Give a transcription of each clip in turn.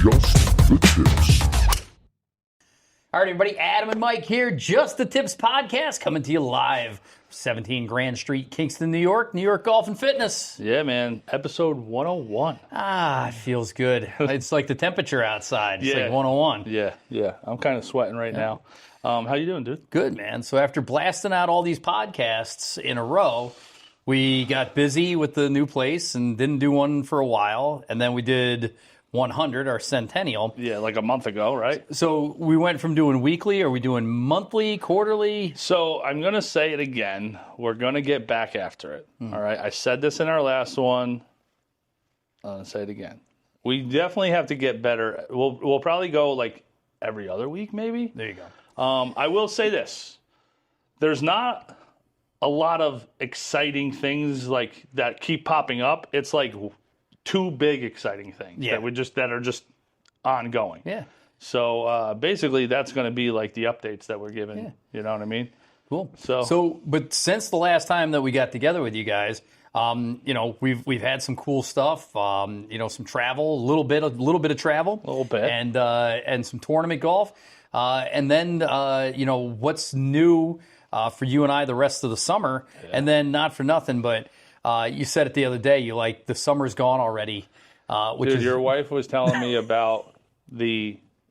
Just the Tips. All right, everybody, Adam and Mike here, Just the Tips podcast, coming to you live, 17 Grand Street, Kingston, New York Golf and Fitness. Yeah, man, episode 101. It feels good. It's like the temperature outside. It's like 101. Yeah, I'm kind of sweating right now. How you doing, dude? Good, man. So after blasting out all these podcasts in a row, we got busy with the new place and didn't do one for a while, and then we did 100, our centennial. Yeah, like a month ago, right? So we went from doing weekly, are we doing monthly, quarterly? So I'm going to say it again. We're going to get back after it, all right? I said this in our last one. I'm going to say it again. We definitely have to get better. We'll probably go like every other week, maybe. There you go. I will say this. There's not a lot of exciting things like that keep popping up. It's like two big exciting things that are just ongoing. Yeah. So basically, that's going to be like the updates that we're giving. Yeah. You know what I mean? Cool. But since the last time that we got together with you guys, we've had some cool stuff. Some travel, a little bit of travel, and some tournament golf, and then what's new for you and I the rest of the summer, and then not for nothing, but. You said it the other day. You like the summer's gone already. Your wife was telling me about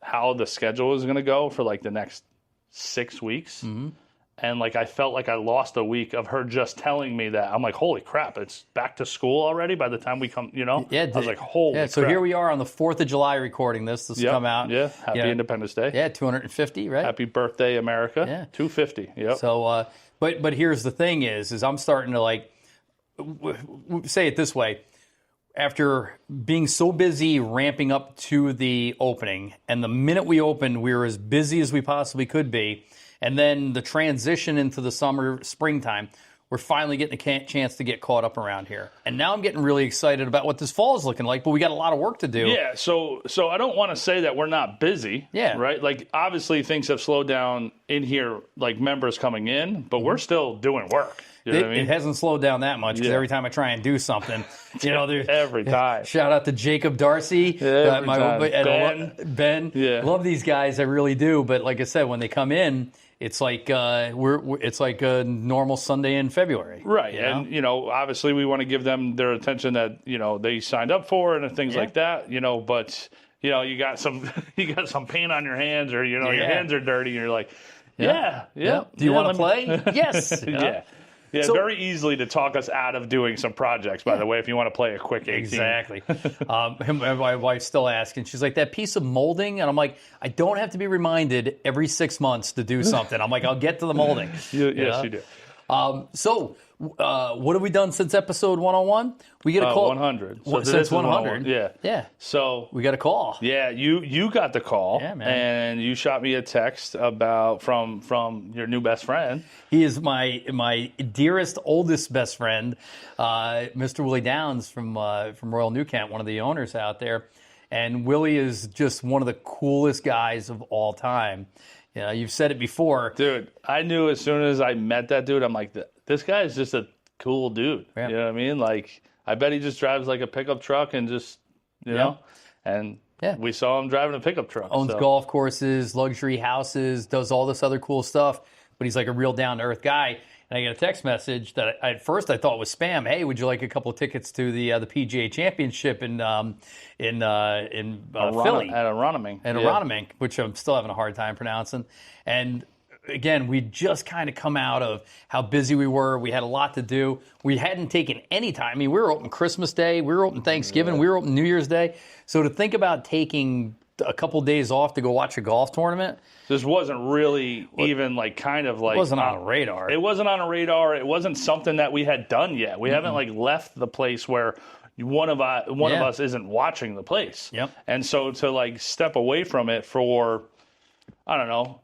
how the schedule is going to go for like the next 6 weeks, and like I felt like I lost a week of her just telling me that. I'm like, holy crap! It's back to school already. By the time we come, Yeah, I was like, holy. Yeah. So crap. Here we are on the 4th of July recording this. This will come out. Yeah. Happy Independence Day. Yeah. 250. Right. Happy birthday, America. Yeah. 250. Yep. So, but here's the thing: is I'm starting to like. Say it this way, after being so busy ramping up to the opening, and the minute we opened, we were as busy as we possibly could be, and then the transition into the springtime, we're finally getting a chance to get caught up around here. And now I'm getting really excited about what this fall is looking like, but we got a lot of work to do. Yeah, so I don't want to say that we're not busy, right? Like, obviously, things have slowed down in here, like members coming in, but we're still doing work. You know what I mean? It hasn't slowed down that much because every time I try and do something, every time. Shout out to Jacob Darcy, Ben. Yeah. Love these guys, I really do. But like I said, when they come in, it's like it's like a normal Sunday in February, right? And obviously, we want to give them their attention that they signed up for and things like that. But you got some paint on your hands, or your hands are dirty, and you're like, Do you want to play? Yes. Yeah, so, very easily to talk us out of doing some projects, by the way, if you want to play a quick 18. Exactly. My wife's still asking. She's like, that piece of molding? And I'm like, I don't have to be reminded every 6 months to do something. I'm like, I'll get to the molding. Yes, you do. What have we done since episode 101? We get a call. 100. So since 100. Yeah. So we got a call. Yeah, you got the call. Yeah, man. And you shot me a text about from your new best friend. He is my dearest, oldest best friend, Mr. Willie Downs from Royal New Kent, one of the owners out there. And Willie is just one of the coolest guys of all time. You've said it before. Dude, I knew as soon as I met that dude, I'm like, this guy is just a cool dude. Yeah. You know what I mean? Like, I bet he just drives like a pickup truck and just, and we saw him driving a pickup truck. Owns golf courses, luxury houses, does all this other cool stuff, but he's like a real down-to-earth guy. And I get a text message that at first I thought was spam. Hey, would you like a couple of tickets to the PGA Championship in Philly? At Aronimink. At Aronimink, which I'm still having a hard time pronouncing. And again, we just kind of come out of how busy we were. We had a lot to do. We hadn't taken any time. I mean, we were open Christmas Day. We were open Thanksgiving. We were open New Year's Day. So to think about taking a couple days off to go watch a golf tournament. This wasn't really even like kind of like. It wasn't on a radar. It wasn't on a radar. It wasn't something that we had done yet. We haven't like left the place where one of us isn't watching the place. Yep. And so to like step away from it for, I don't know,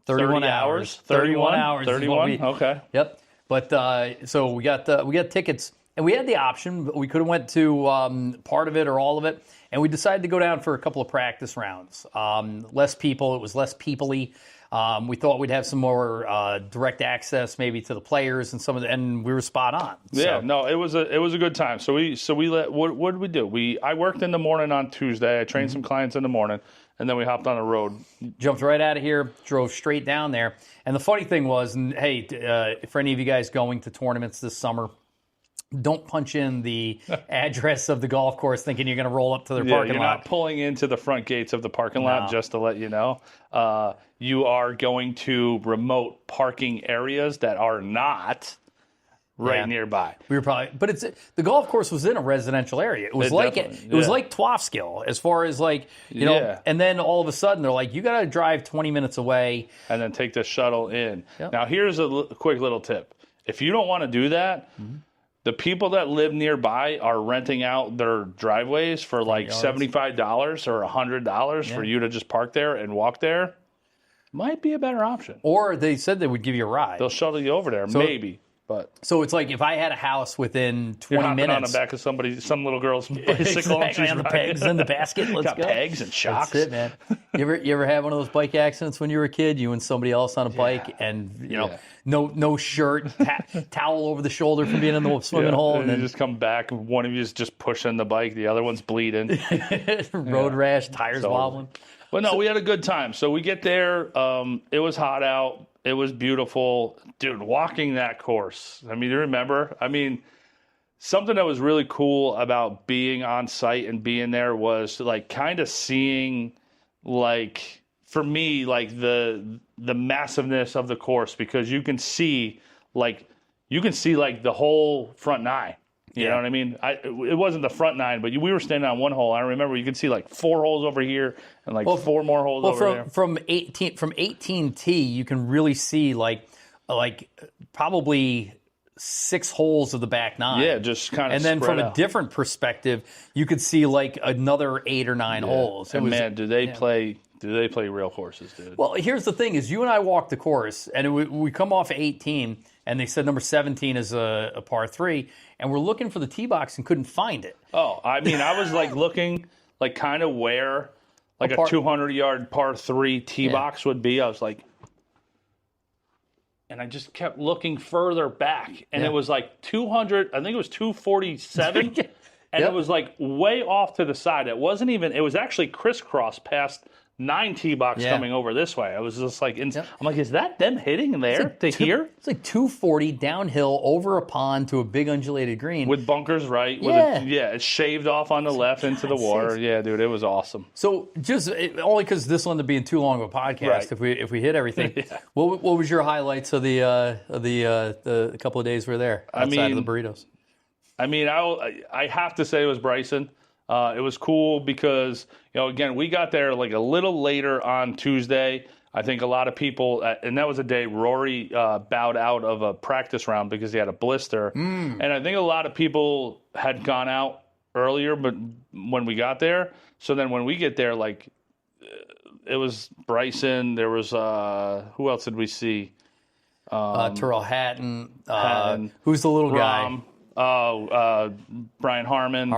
31 hours. 31 hours. 31. Okay. Yep. But so we got tickets, and we had the option. We could have went to part of it or all of it, and we decided to go down for a couple of practice rounds. Less people. It was less people-y. We thought we'd have some more direct access maybe to the players and and we were spot on. Yeah, no, it was a good time. So we what did we do? I worked in the morning on Tuesday. I trained some clients in the morning, and then we hopped on the road. Jumped right out of here, drove straight down there. And the funny thing was, and hey, for any of you guys going to tournaments this summer, don't punch in the address of the golf course thinking you're going to roll up to their parking you're lot. Not pulling into the front gates of the parking lot, just to let you know. You are going to remote parking areas that are not nearby. We were probably, but the golf course was in a residential area. It was it was like Twofskill as far as you know. And then all of a sudden they're like, you got to drive 20 minutes away and then take the shuttle in. Yep. Now here's a quick little tip: if you don't want to do that. The people that live nearby are renting out their driveways for like $75 or $100 for you to just park there and walk there. Might be a better option. Or they said they would give you a ride. They'll shuttle you over there, maybe. But so it's like if I had a house within 20 minutes. On the back of some little girl's bicycle. Exactly, on the pegs in the basket. Let's got go. Pegs and shocks. That's it, man. You ever have one of those bike accidents when you were a kid? You and somebody else on a bike, and you know, no shirt, towel over the shoulder from being in the swimming hole, and then you just come back. One of you is just pushing the bike, the other one's bleeding. Road rash, tires wobbling. But no, we had a good time. So we get there. It was hot out. It was beautiful. Dude, walking that course. I mean, you remember? I mean, something that was really cool about being on site and being there was like kind of seeing like, for me, like the massiveness of the course, because you can see like the whole front nine. You know what I mean? It wasn't the front nine, but we were standing on one hole. I remember you could see like 4 holes over here and like 4 more holes over there. From 18T, you can really see like probably 6 holes of the back nine. Yeah, just kind of. And then from a different perspective, you could see like another 8 or 9 holes. And man, do they play real courses, dude? Well, here's the thing: is you and I walked the course, and we come off 18, and they said number 17 is a par 3. And we're looking for the tee box and couldn't find it. Oh, I mean, I was like looking like kind of where like a 200-yard par 3 tee box would be. I was like, and I just kept looking further back, and it was like 200. I think it was 247, and it was like way off to the side. It wasn't even. It was actually crisscross past 9 tee box coming over this way. I was just like, I'm like, is that them hitting there to here? It's like 240 downhill over a pond to a big undulated green with bunkers right. It's shaved off on the left into the water. Yeah, dude, it was awesome. So just only because this will end up being too long of a podcast if we hit everything. What was your highlights of the couple of days we were there outside of the burritos? I mean, I have to say it was Bryson. It was cool because, you know, again, we got there like a little later on Tuesday. I think a lot of people, and that was a day Rory bowed out of a practice round because he had a blister. And I think a lot of people had gone out earlier, but when we got there. So then when we get there, like, it was Bryson. There was, who else did we see? Terrell Hatton. Who's the little guy? Brian Harmon.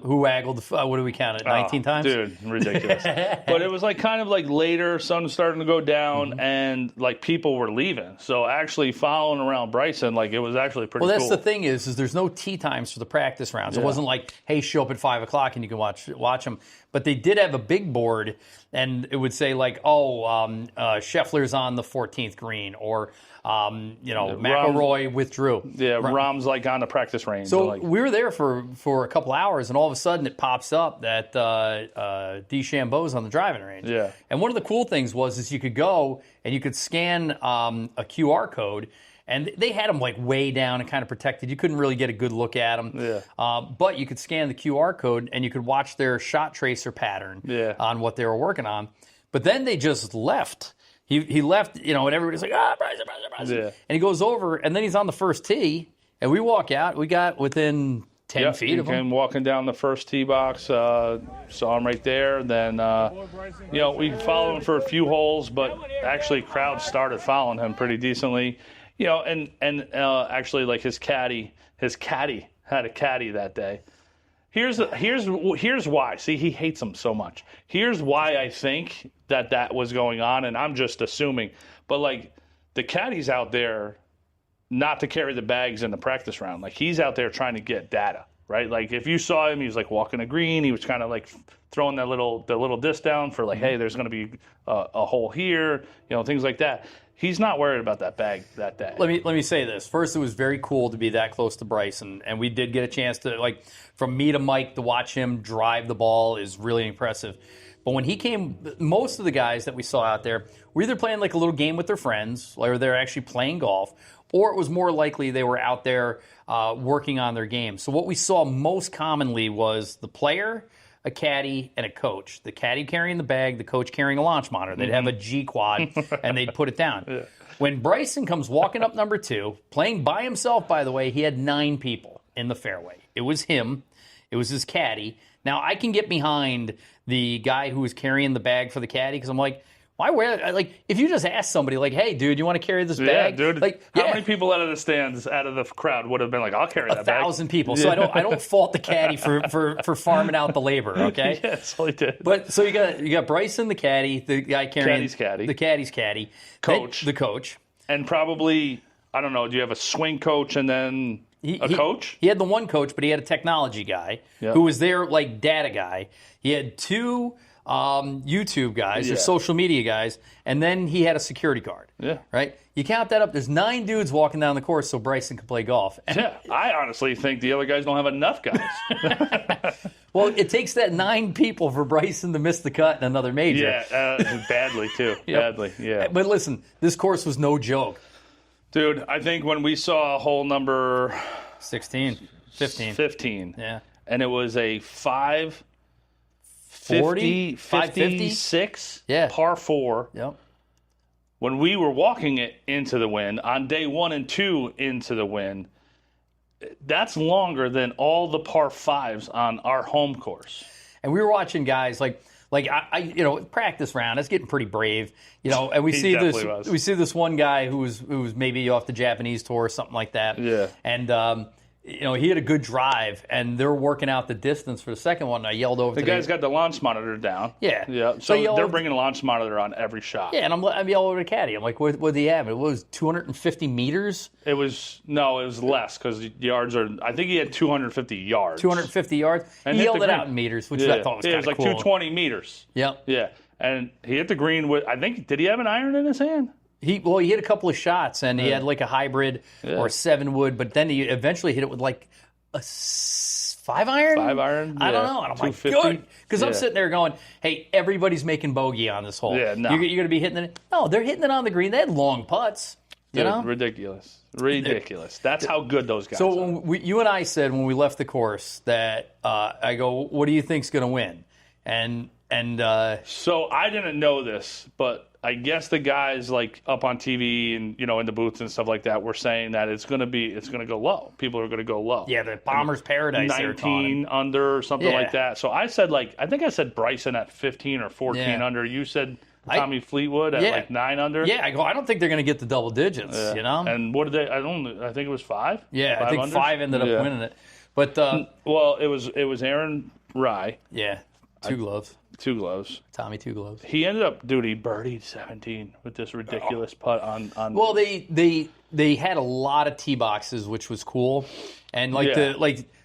Who waggled, what do we count it, 19 times? Dude, ridiculous. But it was like kind of like later, sun was starting to go down, and like people were leaving. So actually following around Bryson, like it was actually pretty cool. Well, that's the thing is there's no tee times for the practice rounds. It wasn't like, hey, show up at 5 o'clock and you can watch them. But they did have a big board, and it would say like, Scheffler's on the 14th green, or McIlroy withdrew. Yeah, Rahm's like on the practice range. So we were there for a couple hours, and all of a sudden it pops up that DeChambeau's on the driving range. Yeah. And one of the cool things was you could go and you could scan a QR code, and they had them like way down and kind of protected. You couldn't really get a good look at them. Yeah. But you could scan the QR code, and you could watch their shot tracer pattern on what they were working on. But then they just left. He left, and everybody's like, Bryson. Yeah. And he goes over, and then he's on the first tee, and we walk out. We got within 10 feet of him. Came walking down the first tee box, saw him right there. Then, we followed him for a few holes, but actually crowd started following him pretty decently. And actually, like his caddy had a caddy that day. Here's why. See, he hates them so much. Here's why I think that was going on, and I'm just assuming. But, like, the caddy's out there not to carry the bags in the practice round. Like, he's out there trying to get data, right? Like, if you saw him, he was, like, walking the green. He was kind of, like, throwing the little disc down for, like, hey, there's going to be a hole here, things like that. He's not worried about that bag that day. Let me say this. First, it was very cool to be that close to Bryson, and we did get a chance to, like, from me to Mike, to watch him drive the ball is really impressive. But when he came, most of the guys that we saw out there were either playing like a little game with their friends, or they're actually playing golf, or it was more likely they were out there working on their game. So what we saw most commonly was the player, a caddy, and a coach. The caddy carrying the bag, the coach carrying a launch monitor. They'd have a G-quad, and they'd put it down. Yeah. When Bryson comes walking up number 2, playing by himself, by the way, he had 9 people in the fairway. It was him. It was his caddy. Now, I can get behind the guy who was carrying the bag for the caddy, because I'm like, why wear? Like, if you just ask somebody, like, "Hey, dude, you want to carry this bag?" Yeah, dude. Like, how many people out of the stands, out of the crowd, would have been like, "I'll carry that bag"? 1,000 people. So I don't fault the caddy for farming out the labor. Okay. Yes, he did. But so you got Bryson, the caddy, the guy carrying the caddy's caddy, coach, the coach, and probably, I don't know. Do you have a swing coach and then a coach? He had the one coach, but he had a technology guy who was there, like data guy. He had 2 YouTube guys or social media guys, and then he had a security guard. Yeah. Right? You count that up, there's 9 dudes walking down the course so Bryson can play golf. Yeah. I honestly think the other guys don't have enough guys. Well, it takes that 9 people for Bryson to miss the cut in another major. Yeah, badly too. Badly, yeah. But listen, this course was no joke. Dude, I think when we saw hole number 15. Yeah. And it was a 556 par 4. Yep. When we were walking it into the wind, on day 1 and 2 into the wind, that's longer than all the par 5s on our home course. And we were watching guys like I practice round. It's getting pretty brave, And we see this one guy who was maybe off the Japanese tour or something like that. Yeah. And he had a good drive, and they're working out the distance for the second one. And I yelled over. The guy's got the launch monitor down. Yeah. Yeah. So they're bringing a launch monitor on every shot. Yeah, and I'm yelling over the caddy. I'm like, what did he have? It was 250 meters. It was less because yards are. I think he had 250 yards. 250 yards. And he yelled it out in meters, which I thought was kind of cool. It was like 220 meters. Yep. Yeah. And he hit the green with. I think, did he have an iron in his hand? He hit a couple of shots, and he had like a hybrid or a 7-wood, but then he eventually hit it with like a 5-iron? 5-iron? I don't know. And I'm like, good. Because I'm sitting there going, hey, everybody's making bogey on this hole. Yeah, no. You're going to be hitting it. No, they're hitting it on the green. They had long putts. Dude, ridiculous. That's how good those guys are. So you and I said when we left the course that I go, what do you think's going to win? So I didn't know this, but I guess the guys like up on TV and in the booths and stuff like that were saying that it's going to go low. People are going to go low. Yeah, the Bomber's Paradise. 19 under or something like that. So I said I think I said Bryson at 15 or 14 under. You said Tommy Fleetwood at 9 under. Yeah, I don't think they're going to get the double digits. And what did they? I think it was 5. Yeah, 5 I think unders? 5 ended up winning it. But well, it was Aaron Rye. Yeah, 2 gloves. 2 gloves. Tommy 2 gloves. He ended up, dude, he birdied 17 with this ridiculous putt on. Well, they had a lot of tee boxes, which was cool, and what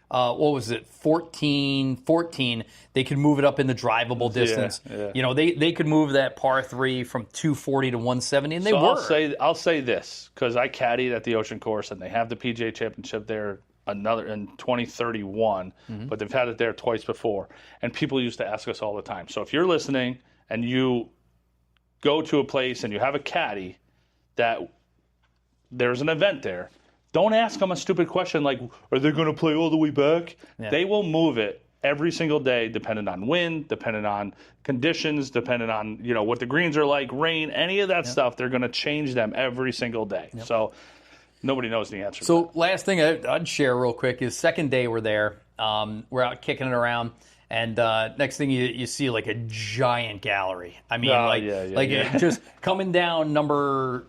was it, 14, they could move it up in the drivable distance. Yeah. They could move that par 3 from 240 to 170, and they were. I'll say this because I caddied at the Ocean Course, and they have the PGA Championship there. Another in 2031, but they've had it there twice before. And people used to ask us all the time. So if you're listening and you go to a place and you have a caddy that there's an event there, don't ask them a stupid question like, are they going to play all the way back? Yeah. They will move it every single day, depending on wind, depending on conditions, depending on what the greens are like, rain, any of that stuff. They're going to change them every single day. Yep. So nobody knows the answer. So last thing I'd share real quick is second day we're there. We're out kicking it around. And next thing you see like a giant gallery. I mean, just coming down number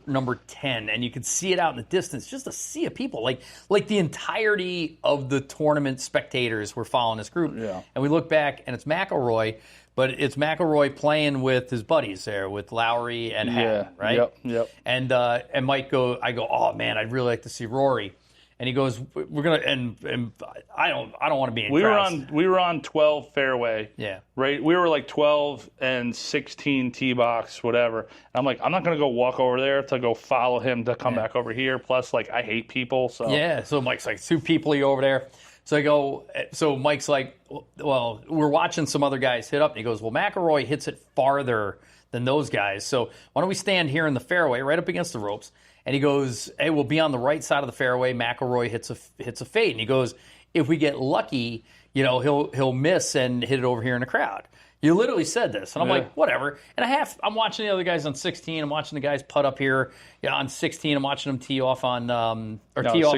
10, and you could see it out in the distance, just a sea of people. Like the entirety of the tournament spectators were following this group. Yeah. And we look back, and it's McIlroy, but it's McIlroy playing with his buddies there, with Lowry and Hatton, right? Yep. And Mike I go, oh man, I'd really like to see Rory. And he goes, "We're gonna," and I don't want to be in crowds. We were on 12 fairway. Yeah. Right. We were like 12 and 16 tee box, whatever. And I'm like, I'm not gonna go walk over there to go follow him to come back over here. Plus, like, I hate people. So yeah. So Mike's like, 2 people over there. So I go. So Mike's like, well, we're watching some other guys hit up. And he goes, well, McIlroy hits it farther than those guys. So why don't we stand here in the fairway, right up against the ropes? And he goes, hey, we'll be on the right side of the fairway. McIlroy hits a fade. And he goes, if we get lucky, he'll miss and hit it over here in the crowd. You literally said this. And I'm like, whatever. And I'm watching the other guys on 16. I'm watching the guys putt up here on 16. I'm watching them tee off on off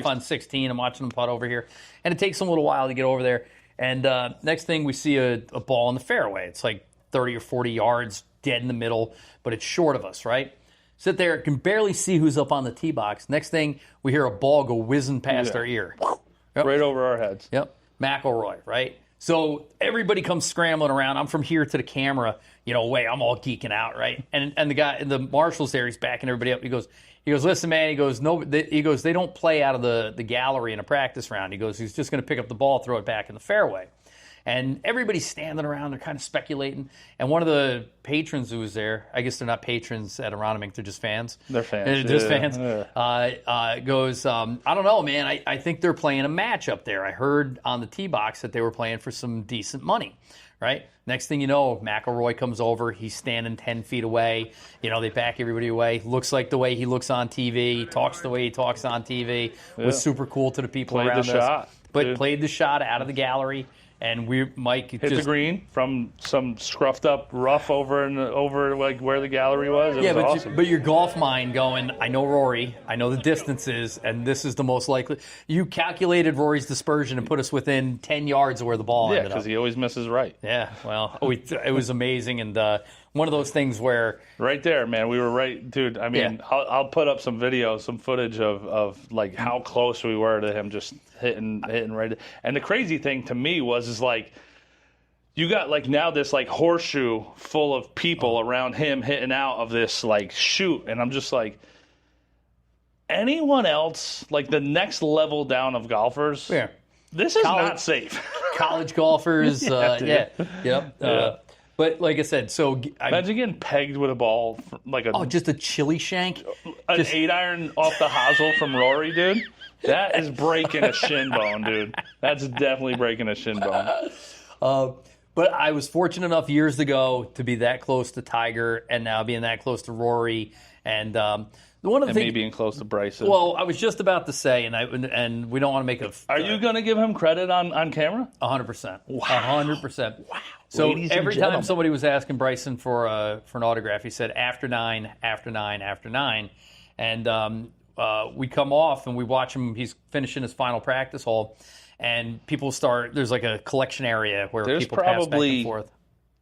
on 16. I'm watching them putt over here. And it takes them a little while to get over there. And next thing, we see a ball in the fairway. It's like 30 or 40 yards dead in the middle, but it's short of us, right? Sit there, can barely see who's up on the tee box. Next thing, we hear a ball go whizzing past our ear. Yep. Right over our heads. Yep. McIlroy, right? So everybody comes scrambling around. I'm from here to the camera, I'm all geeking out, right? And the guy, the marshal's there, he's backing everybody up. He goes, listen, man. He goes, no. He goes, they don't play out of the gallery in a practice round. He goes, he's just going to pick up the ball, throw it back in the fairway. And everybody's standing around. They're kind of speculating. And one of the patrons who was there, I guess they're not patrons at Aronimink, they're just fans. They're fans. They're just fans. Yeah. Goes, I don't know, man. I think they're playing a match up there. I heard on the tee box that they were playing for some decent money, right? Next thing you know, McIlroy comes over. He's standing 10 feet away. They back everybody away. Looks like the way he looks on TV. Talks the way he talks on TV. Was super cool to the people around us. Played the shot. But played the shot out of the gallery. And Mike hit the green from some scruffed up rough over like where the gallery was. It was awesome. But your golf mind going, I know Rory, I know the distances, and this is the most likely. You calculated Rory's dispersion and put us within 10 yards of where the ball ended up. Yeah, because he always misses right. Yeah, well, it was amazing, and one of those things where right there, man, we were right, dude. I mean, I'll put up some video, some footage of like how close we were to him just hitting right. And the crazy thing to me is like you got like now this like horseshoe full of people around him hitting out of this like chute, and I'm just like, anyone else like the next level down of golfers? Yeah, this is not safe. College golfers, But like I said, so imagine getting pegged with a ball like just a chili shank, an 8-iron off the hosel from Rory, dude. That is breaking a shin bone, dude. That's definitely breaking a shin bone. But I was fortunate enough years ago to be that close to Tiger, and now being that close to Rory, and one of the things, me being close to Bryson. Well, I was just about to say, and we don't want to make a. Are you going to give him credit on camera? 100%. 100%. Wow. So every time somebody was asking Bryson for an autograph, he said after 9, after 9, after 9, and we come off and we watch him. He's finishing his final practice hole, and people start. There's like a collection area where people pass back and forth.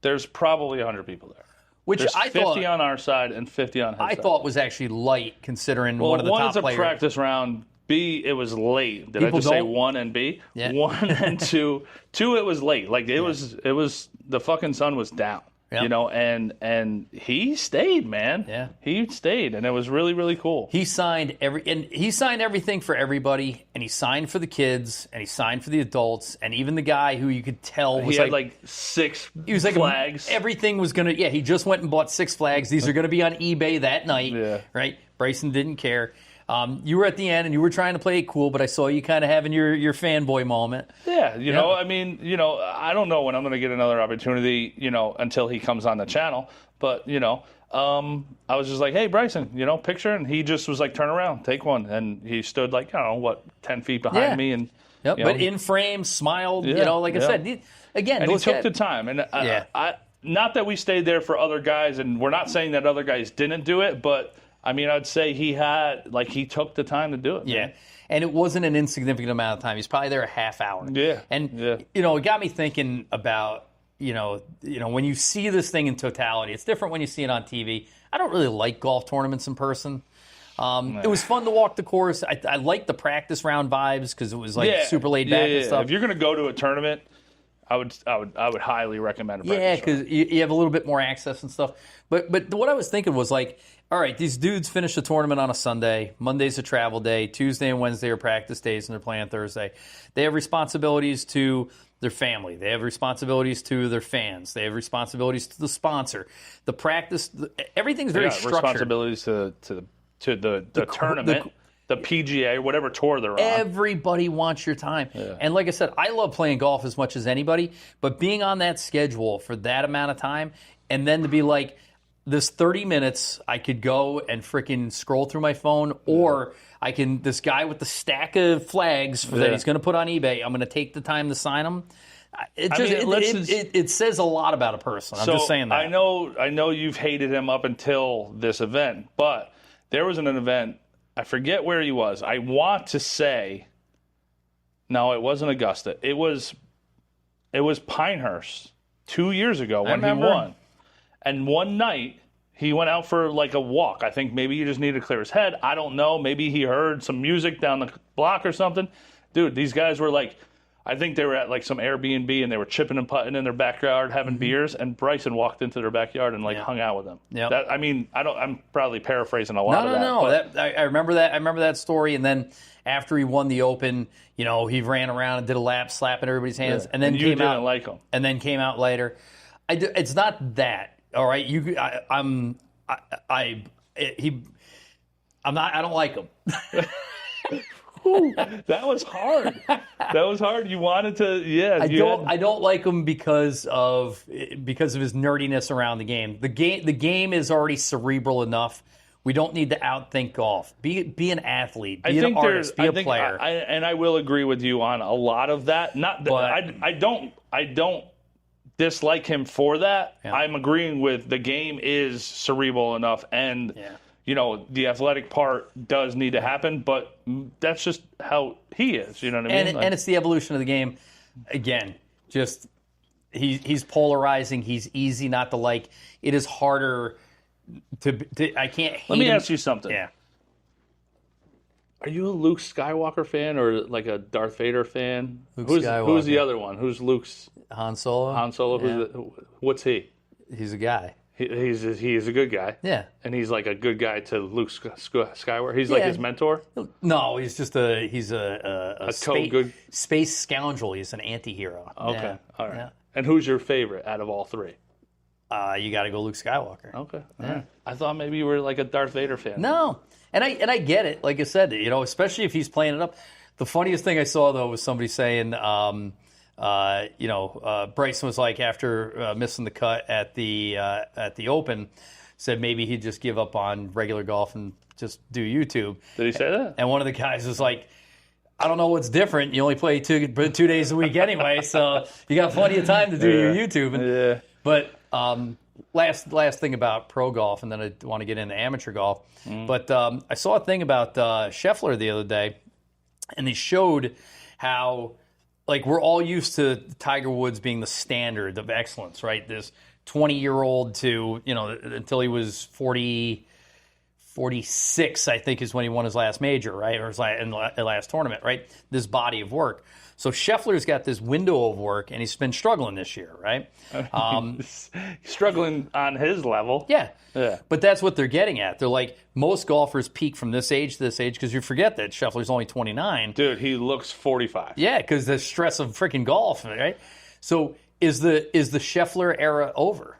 There's probably 100 people there. Which there's I 50 thought on our side and 50 on his side. I thought was actually light considering one of the top players. One, it's a practice round. B, it was late. Did I just say 1 and B? Yeah. 1 and 2. 2, it was late. Like it was the fucking sun was down. Yep. And he stayed, man. Yeah. He stayed, and it was really, really cool. He signed everything for everybody, and he signed for the kids, and he signed for the adults, and even the guy who you could tell was he had like 6 flags. Everything was gonna. Yeah, he just went and bought 6 flags. These are gonna be on eBay that night. Yeah. Right. Bryson didn't care. You were at the end and you were trying to play it cool, but I saw you kind of having your fanboy moment. Yeah, you know, I mean, I don't know when I'm going to get another opportunity, until he comes on the channel. But, I was just like, hey, Bryson, picture. And he just was like, turn around, take one. And he stood like, 10 feet behind me. And but in frame, smiled, like I said. Again, and he took the time. And I not that we stayed there for other guys, and we're not saying that other guys didn't do it, but I mean, I'd say he took the time to do it. Yeah. Man. And it wasn't an insignificant amount of time. He's probably there a half hour. Yeah. And, it got me thinking about when you see this thing in totality, it's different when you see it on TV. I don't really like golf tournaments in person. It was fun to walk the course. I like the practice round vibes because it was super laid back and stuff. If you're going to go to a tournament, I would highly recommend a practice round. Because you have a little bit more access and stuff. But what I was thinking was like, all right, these dudes finish the tournament on a Sunday. Monday's a travel day. Tuesday and Wednesday are practice days, and they're playing Thursday. They have responsibilities to their family. They have responsibilities to their fans. They have responsibilities to the sponsor. The practice, everything's very structured. Responsibilities to the tournament, the PGA, whatever tour they're on. Everybody wants your time. Yeah. And like I said, I love playing golf as much as anybody, but being on that schedule for that amount of time, and then to be like, this 30 minutes, I could go and freaking scroll through my phone, or this guy with the stack of flags that he's going to put on eBay, I'm going to take the time to sign them. It says a lot about a person. I'm just saying that. I know you've hated him up until this event, but there was an event, I forget where he was. I want to say, no, it wasn't Augusta. It was Pinehurst 2 years ago when he won. And one night, he went out for like a walk. I think maybe he just needed to clear his head. I don't know. Maybe he heard some music down the block or something. Dude, these guys were like, I think they were at like some Airbnb and they were chipping and putting in their backyard, having beers. And Bryson walked into their backyard and hung out with them. Yeah. I'm probably paraphrasing a lot of that. No. I remember that. I remember that story. And then after he won the Open, he ran around and did a lap, slapping everybody's hands, and then you didn't like him. And then came out later. It's not that. All right, I don't like him. That was hard. You wanted to, I don't like him because of his nerdiness around the game. The game is already cerebral enough. We don't need to outthink golf. Be an athlete. Be an artist. Be a player. I will agree with you on a lot of that. I don't dislike him for that. Yeah. I'm agreeing with the game is cerebral enough, and the athletic part does need to happen, but that's just how he is. You know what I mean? And it's the evolution of the game. Again, just he's polarizing. He's easy not to like. It is harder to I can't hate Let me him. ask you something. Yeah. Are you a Luke Skywalker fan or like a Darth Vader fan? Skywalker. Who's the other one? Who's Luke's? Han Solo. Yeah. What's he? He's a guy. He is a good guy. Yeah. And he's like a good guy to Luke Skywalker. He's like his mentor? No, he's just a space scoundrel. He's an anti-hero. Okay. Yeah. All right. Yeah. And who's your favorite out of all three? You got to go Luke Skywalker. Okay. All right. I thought maybe you were like a Darth Vader fan. No. And I get it. Like I said, especially if he's playing it up. The funniest thing I saw, though, was somebody saying, Bryson was like, after missing the cut at the Open, said maybe he'd just give up on regular golf and just do YouTube. Did he say that? And one of the guys was like, I don't know what's different. You only play 2 days a week anyway, so you got plenty of time to do your YouTube. But last thing about pro golf, and then I want to get into amateur golf. But I saw a thing about Scheffler the other day, and they showed how, like, we're all used to Tiger Woods being the standard of excellence, right? This 20-year-old to, until he was 46, I think, is when he won his last major, right? Or his last tournament, right? This body of work. So Scheffler's got this window of work, and he's been struggling this year, right? He's struggling on his level. Yeah. But that's what they're getting at. They're like, most golfers peak from this age to this age, because you forget that Scheffler's only 29. Dude, he looks 45. Yeah, because the stress of freaking golf, right? So is the Scheffler era over?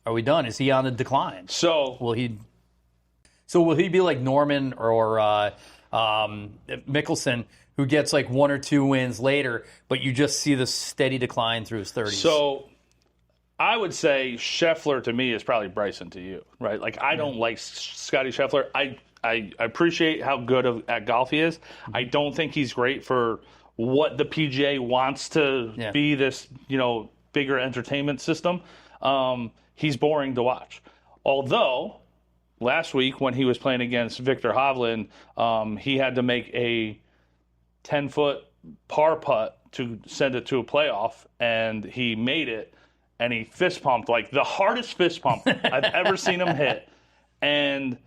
Are we done? Is he on the decline? So will he be like Norman or Mickelson, who gets like 1 or 2 wins later, but you just see the steady decline through his 30s? So I would say Scheffler to me is probably Bryson to you, right? Like, I don't like Scotty Scheffler. I appreciate how good at golf he is. I don't think he's great for what the PGA wants to be, this, bigger entertainment system. He's boring to watch. Although last week when he was playing against Victor Hovland, he had to make a 10-foot par putt to send it to a playoff, and he made it. and he fist pumped, like the hardest fist pump I've ever seen him hit. And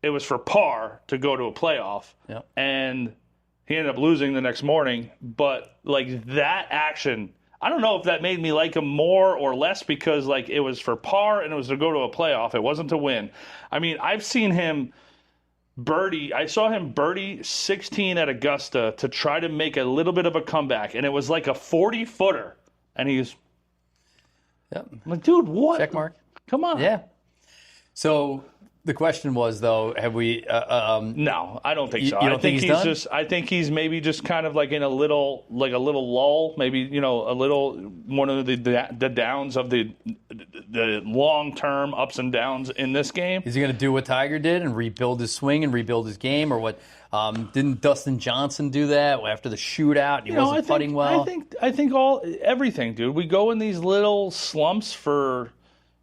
it was for par to go to a playoff. Yep. And he ended up losing the next morning. But, like, that action, I don't know if that made me like him more or less because, like, it was for par and it was to go to a playoff. It wasn't to win. I mean, I've seen him birdie. I saw him birdie 16 at Augusta to try to make a little bit of a comeback. And it was like a 40-footer. And he's I'm like, dude, what? Check mark. Come on. Yeah. So the question was, though, have we? No, I don't think so. You don't think he's done? I think he's maybe just kind of like in a little lull. Maybe a little one of the downs of the long term ups and downs in this game. Is he going to do what Tiger did and rebuild his swing and rebuild his game, or what? Didn't Dustin Johnson do that after the shootout? He wasn't putting well. I think everything, dude. We go in these little slumps for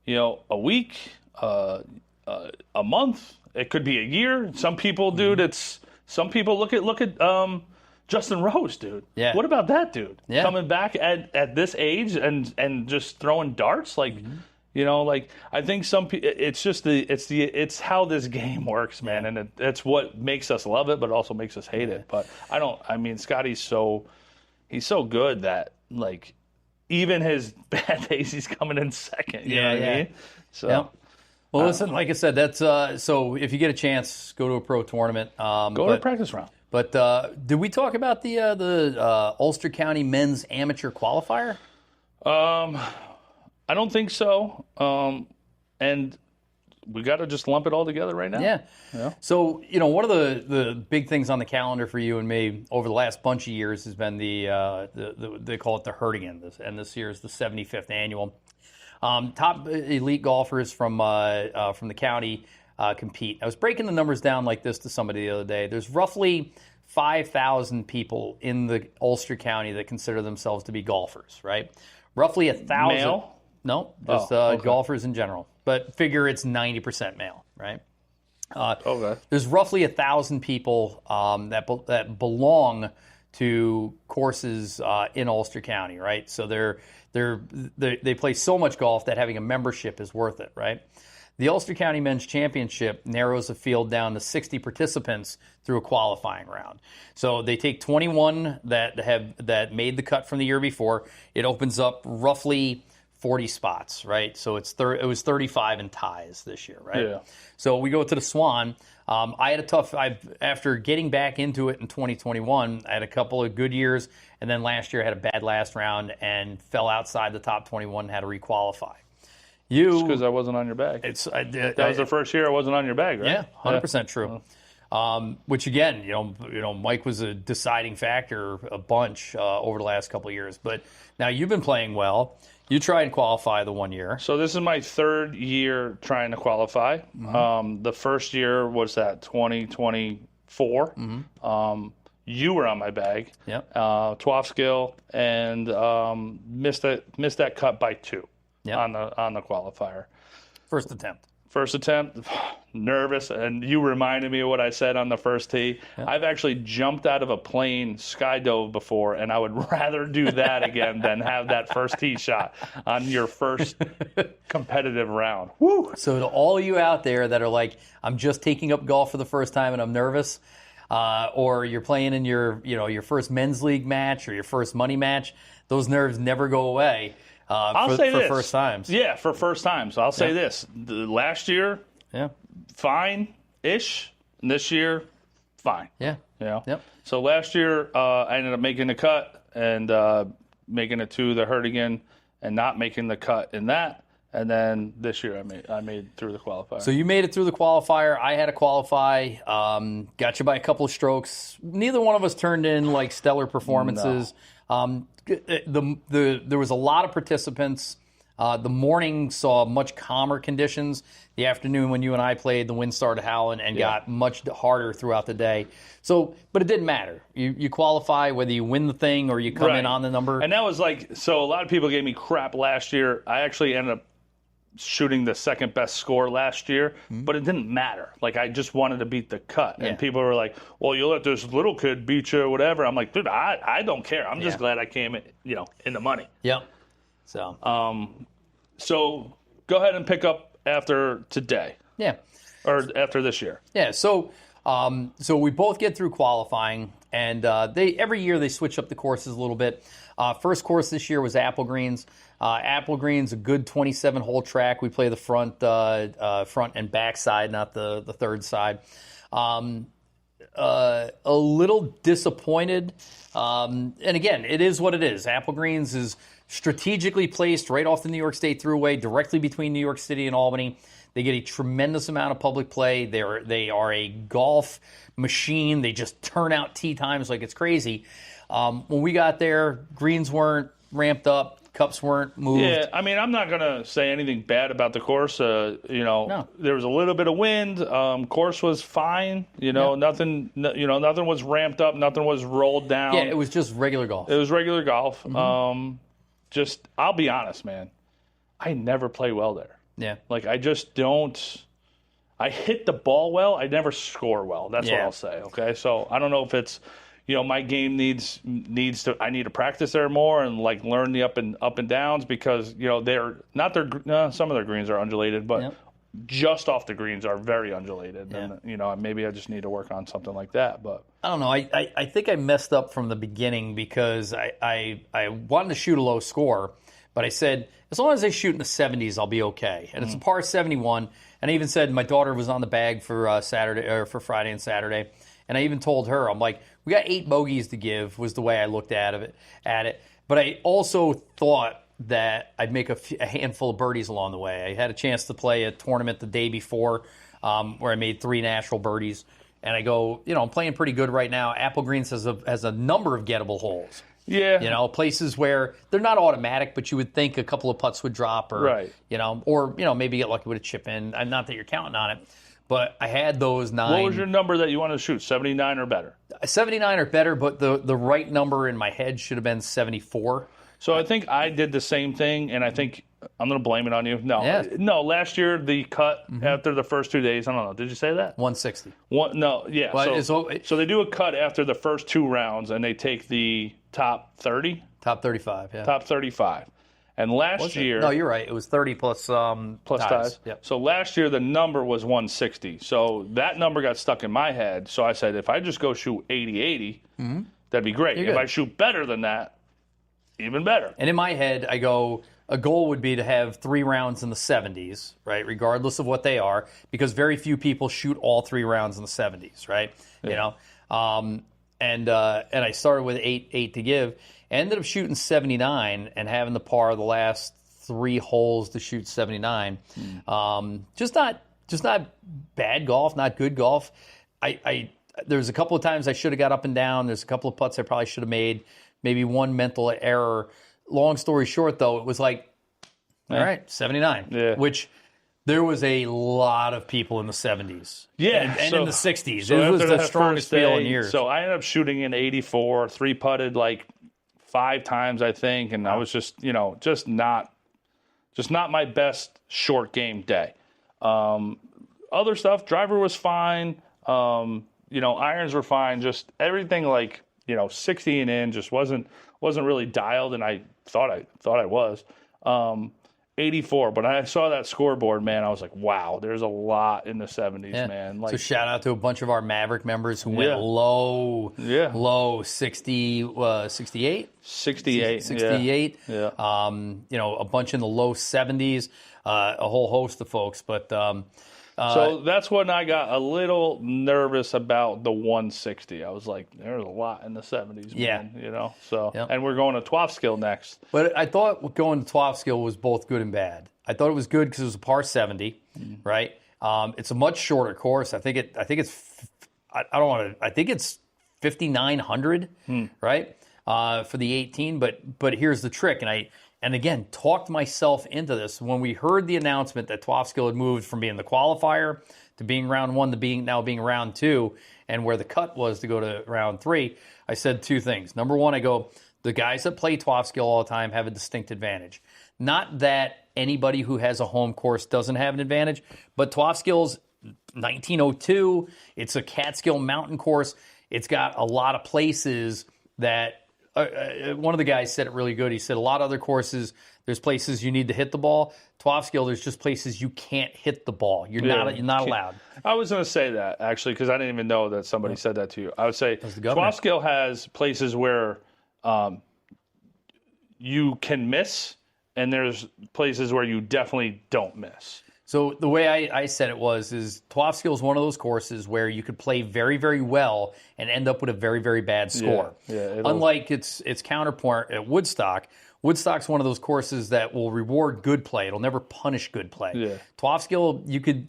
a week. A month, it could be a year. Some people, dude, some people look at Justin Rose, dude. Yeah. What about that dude? Yeah. Coming back at this age and just throwing darts like I think some people, it's how this game works, man, and it's what makes us love it, but also makes us hate it. But Scotty's he's so good that like even his bad days, he's coming in second. You know what I mean? So. Yeah. Well, listen, like I said, that's so if you get a chance, go to a pro tournament. Go to a practice round. But did we talk about the Ulster County men's amateur qualifier? I don't think so. And we got to just lump it all together right now. Yeah. So, one of the big things on the calendar for you and me over the last bunch of years has been the they call it the Herdegen, and this year is the 75th annual. Top elite golfers from the county compete. I was breaking the numbers down like this to somebody the other day. There's roughly 5,000 people in the Ulster County that consider themselves to be golfers, right? Roughly 1,000. Male? No, just golfers in general. But figure it's 90% male, right? Okay. There's roughly 1,000 people that belong to courses in Ulster County, right? So they play so much golf that having a membership is worth it, right? The Ulster County Men's Championship narrows the field down to 60 participants through a qualifying round. So they take 21 that made the cut from the year before. It opens up roughly 40 spots, right? So it was 35 in ties this year, right? Yeah. So we go to the Swan. I had after getting back into it in 2021, I had a couple of good years, and then last year I had a bad last round and fell outside the top 21 and had to requall-qualify. Just because I wasn't on your bag. That was the first year I wasn't on your bag, right? Yeah, 100% true. Which again, Mike was a deciding factor a bunch over the last couple of years. But now you've been playing well. You tried and qualify the 1 year. So this is my third year trying to qualify. Mm-hmm. The first year was that 2024. Mm-hmm. You were on my bag. Yep. 12 skill and missed that cut by 2. Yep. on the qualifier. First attempt, nervous, and you reminded me of what I said on the first tee. Yep. I've actually jumped out of a plane, skydove before, and I would rather do that again than have that first tee shot on your first competitive round. Woo! So to all you out there that are like, I'm just taking up golf for the first time and I'm nervous, or you're playing in your first men's league match or your first money match, those nerves never go away. I'll say this. For first times. Yeah, for first times. I'll say this. The last year, fine-ish. And this year, fine. Yeah. Yep. So last year, I ended up making the cut and making it to the Herdegen and not making the cut in that. And then this year, I made through the qualifier. So you made it through the qualifier. I had to qualify. Got you by a couple of strokes. Neither one of us turned in like stellar performances. No. There was a lot of participants. The morning saw much calmer conditions. The afternoon, when you and I played, the wind started howling and got much harder throughout the day. So, but it didn't matter. You qualify whether you win the thing or you come in on the number. And that was so a lot of people gave me crap last year. I actually ended up shooting the second best score last year, but it didn't matter. Like, I just wanted to beat the cut. And people were like, well, you let this little kid beat you or whatever. I'm like, dude, I don't care. I'm just glad I came in the money. Yep. So So go ahead and pick up after today. Yeah. Or after this year. Yeah, so we both get through qualifying, and every year they switch up the courses a little bit. First course this year was Apple Greens. Apple Greens, a good 27-hole track. We play the front and back side, not the third side. A little disappointed, and again, it is what it is. Apple Greens is strategically placed right off the New York State Thruway, directly between New York City and Albany. They get a tremendous amount of public play. They are a golf machine. They just turn out tee times like it's crazy. When we got there, greens weren't ramped up, cups weren't moved. Yeah, I mean, I'm not going to say anything bad about the course. No. There was a little bit of wind. Course was fine. Nothing was ramped up. Nothing was rolled down. Yeah, it was just regular golf. It was regular golf. Mm-hmm. I'll be honest, man. I never play well there. Yeah. Like, I just don't. I hit the ball well. I never score well. That's what I'll say. Okay. So I don't know if it's, my game needs to. I need to practice there more and like learn the up and downs because they're not some of their greens are undulated, but just off the greens are very undulated. Yeah. And maybe I just need to work on something like that. But I don't know. I think I messed up from the beginning because I wanted to shoot a low score. But I said, as long as I shoot in the 70s, I'll be okay. And it's a par 71. And I even said my daughter was on the bag for for Friday and Saturday. And I even told her, I'm like, we got 8 bogeys to give was the way I looked at it. But I also thought that I'd make a handful of birdies along the way. I had a chance to play a tournament the day before where I made 3 natural birdies. And I go, I'm playing pretty good right now. Apple Greens has a number of gettable holes. Yeah. Places where they're not automatic, but you would think a couple of putts would drop or, maybe get lucky with a chip in. Not that you're counting on it, but I had those 9. What was your number that you wanted to shoot? 79 or better? 79 or better, but the right number in my head should have been 74. So I think I did the same thing, and I think I'm going to blame it on you. No, last year the cut after the first 2 days, I don't know. Did you say that? 160. So they do a cut after the first 2 rounds, and they take the top 30? Top 35, yeah. Top 35. And last year... No, you're right. It was 30 plus ties. Yep. So last year the number was 160. So that number got stuck in my head. So I said, if I just go shoot 80-80, that'd be great. If I shoot better than that, even better. And in my head, I go, a goal would be to have 3 rounds in the 70s, right, regardless of what they are, because very few people shoot all 3 rounds in the 70s, right? Yeah. And I started with 8 to give. I ended up shooting 79 and having the par the last 3 holes to shoot 79. Just not bad golf, not good golf. There's a couple of times I should have got up and down. There's a couple of putts I probably should have made. Maybe one mental error. Long story short, though, it was like, all right, 79. Yeah. Which there was a lot of people in the 70s. Yeah. And in the 60s. So it was the that strongest first day, feel in years. So I ended up shooting an 84, 3-putted like 5 times, I think, and I was just not my best short game day. Other stuff, driver was fine. Irons were fine. Just everything 60 and in just wasn't really dialed, and I thought I was. 84, but I saw that scoreboard, man. I was like, wow, there's a lot in the 70s, man. So shout out to a bunch of our Maverick members who went low 68. 68. Yeah. A bunch in the low 70s, a whole host of folks, but so that's when I got a little nervous about the 160. I was like, there's a lot in the 70s, man, So, and we're going to Twofskill next. But I thought going to Twofskill was both good and bad. I thought it was good because it was a par 70, right? It's a much shorter course. I think it's 5,900, right? For the 18. But here's the trick, and again, talked myself into this. When we heard the announcement that Twofskill had moved from being the qualifier to being round 1 to now being round 2, and where the cut was to go to round 3, I said 2 things. Number 1, I go, the guys that play Twofskill all the time have a distinct advantage. Not that anybody who has a home course doesn't have an advantage, but Twofskill's 1902. It's a Catskill mountain course. It's got a lot of places that one of the guys said it really good. He said a lot of other courses, there's places you need to hit the ball. Twofskill, there's just places you can't hit the ball. You're not allowed. I was going to say that, actually, because I didn't even know that somebody said that to you. I would say Twofskill has places where you can miss, and there's places where you definitely don't miss. So the way I said it is Twofskill is one of those courses where you could play very, very well and end up with a very, very bad score. Unlike its counterpart at Woodstock. Woodstock's one of those courses that will reward good play. It'll never punish good play. Yeah. Twofskill, you could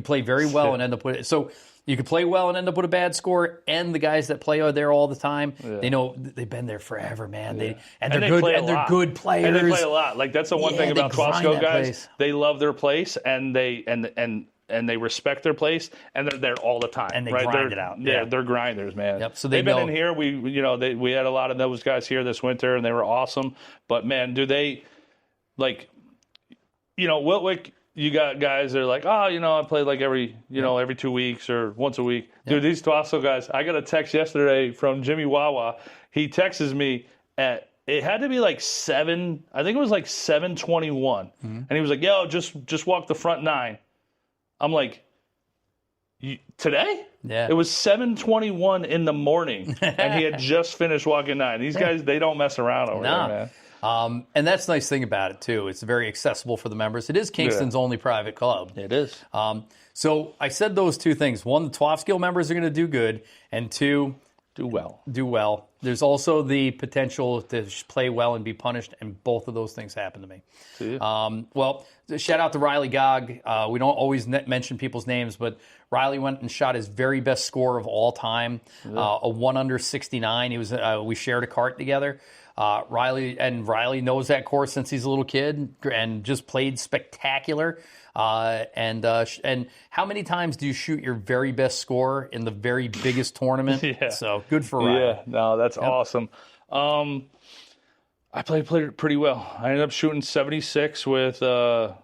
play very well and end up with it. So you could play well and end up with a bad score, and the guys that play are there all the time. They know they've been there forever, man. They're good players. And they play a lot. Like that's the one thing about Twofskill guys. Place. They love their place, and they respect their place, and they're there all the time. And they grind it out. Yeah, they're grinders, man. Yep. So they've been in here. We had a lot of those guys here this winter, and they were awesome. But man, do they like? Wiltwick. You got guys that are like, I play like every 2 weeks or once a week. Dude, these Twofskill guys, I got a text yesterday from Jimmy Wawa. He texts me it had to be like 7, I think it was like 7:21. And he was like, yo, just walk the front 9. I'm like, today? Yeah. It was 7:21 in the morning, and he had just finished walking 9. These guys, they don't mess around over there, man. And that's the nice thing about it, too. It's very accessible for the members. It is Kingston's only private club. It is. So I said those two things. One, the Twofskill members are going to do good. And two, do well. There's also the potential to play well and be punished, and both of those things happen to me. Well, shout out to Riley Gog. We don't always mention people's names, but Riley went and shot his very best score of all time, a 1 under 69. We shared a cart together. Riley knows that course since he's a little kid and just played spectacular. And how many times do you shoot your very best score in the very biggest tournament? So good for Riley. Yeah, no, that's awesome. I played pretty well. I ended up shooting 76 with a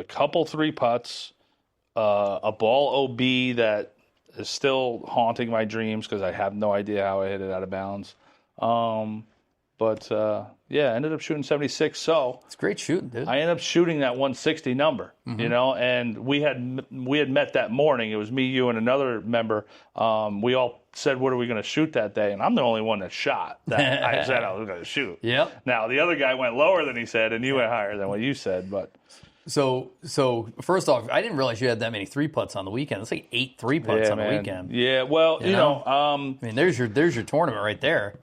couple 3 putts, a ball OB that is still haunting my dreams because I have no idea how I hit it out of bounds. Ended up shooting 76. So it's great shooting, dude. I ended up shooting that 160 number, and we had met that morning. It was me, you, and another member. We all said, what are we going to shoot that day? And I'm the only one that shot that I said I was going to shoot. Yep. Now, the other guy went lower than he said, and you went higher than what you said, but... So first off, I didn't realize you had that many 3 putts on the weekend. It's like 8 3-putts on the weekend. Yeah, well, you know I mean, there's your tournament right there.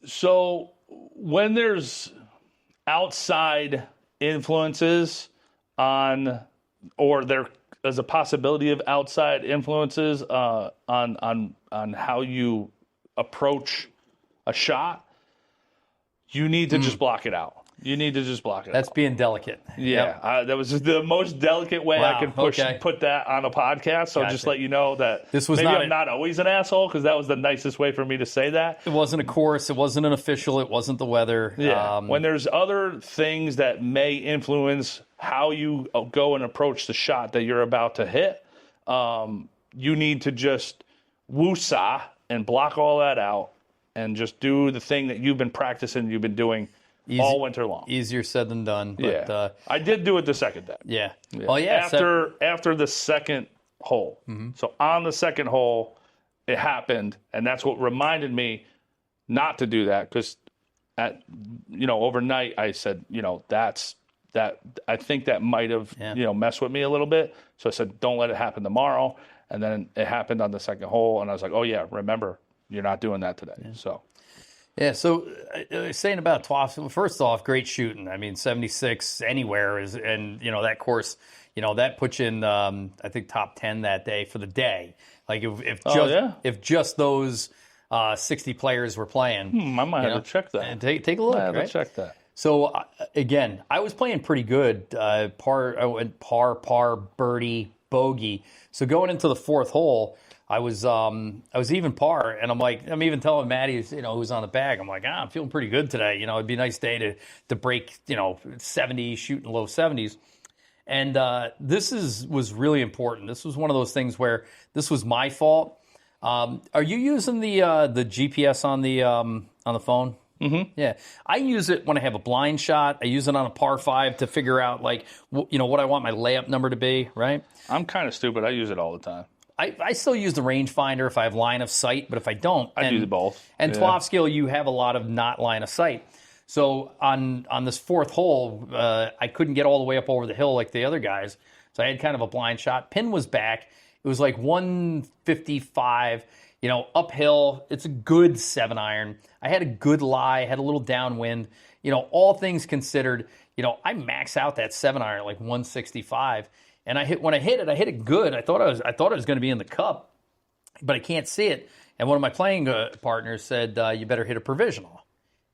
So when there's outside influences or there is a possibility of outside influences on how you approach a shot, you need to just block it out. You need to just block it. That's being delicate. Yeah, that was just the most delicate way I could put that on a podcast. So just let you know that this was I'm not always an asshole, because that was the nicest way for me to say that. It wasn't a course. It wasn't an official. It wasn't the weather. Yeah. When there's other things that may influence how you go and approach the shot that you're about to hit, you need to just woosah and block all that out and just do the thing that you've been practicing, you've been doing all winter long. Easier said than done. But, I did do it the second day. Yeah. Well, after the second hole. So on the second hole, it happened, and that's what reminded me not to do that, because overnight I said, I think that might have messed with me a little bit. So I said, don't let it happen tomorrow. And then it happened on the second hole, and I was like, oh yeah, remember, you're not doing that today. Yeah. So saying about Twofskill, first off, great shooting. I mean, 76 anywhere is, and that course, that puts you in, I think, top 10 that day for the day. Like if just those 60 players were playing, I might have to check that. And take a look. I have to check that. So again, I was playing pretty good. I went par, birdie, bogey. So going into the fourth hole, I was even par, and I'm even telling Maddie, who's on the bag, I'm like, I'm feeling pretty good today. It'd be a nice day to break, 70, shooting low 70s. And this was really important. This was one of those things where this was my fault. Are you using the GPS on the phone? Mm-hmm. Yeah, I use it when I have a blind shot. I use it on a par 5 to figure out what I want my layup number to be. Right. I'm kind of stupid. I use it all the time. I still use the rangefinder if I have line of sight, but if I don't, I do both. And 12 skill, you have a lot of not line of sight. So on this 4th hole, I couldn't get all the way up over the hill like the other guys. So I had kind of a blind shot. Pin was back. It was like 155, uphill. It's a good 7-iron. I had a good lie, had a little downwind. All things considered, I max out that 7-iron like 165. And when I hit it good. I thought I was going to be in the cup, but I can't see it. And one of my playing partners said, "You better hit a provisional."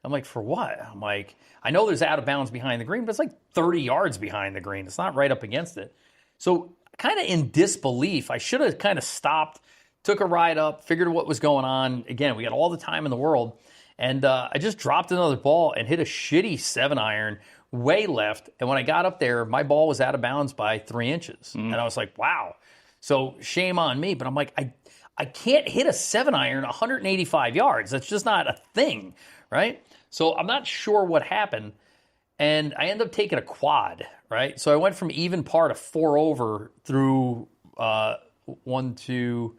I'm like, "For what?" I'm like, "I know there's out of bounds behind the green, but it's like 30 yards behind the green. It's not right up against it." So kind of in disbelief, I should have kind of stopped, took a ride up, figured what was going on. Again, we got all the time in the world. And I just dropped another ball and hit a shitty 7-iron way left. And when I got up there, my ball was out of bounds by 3 inches. And I was like, wow. So shame on me. But I'm like, I can't hit a 7-iron 185 yards. That's just not a thing, right? So I'm not sure what happened. And I ended up taking a quad, right? So I went from even par to 4 over through 1, 2,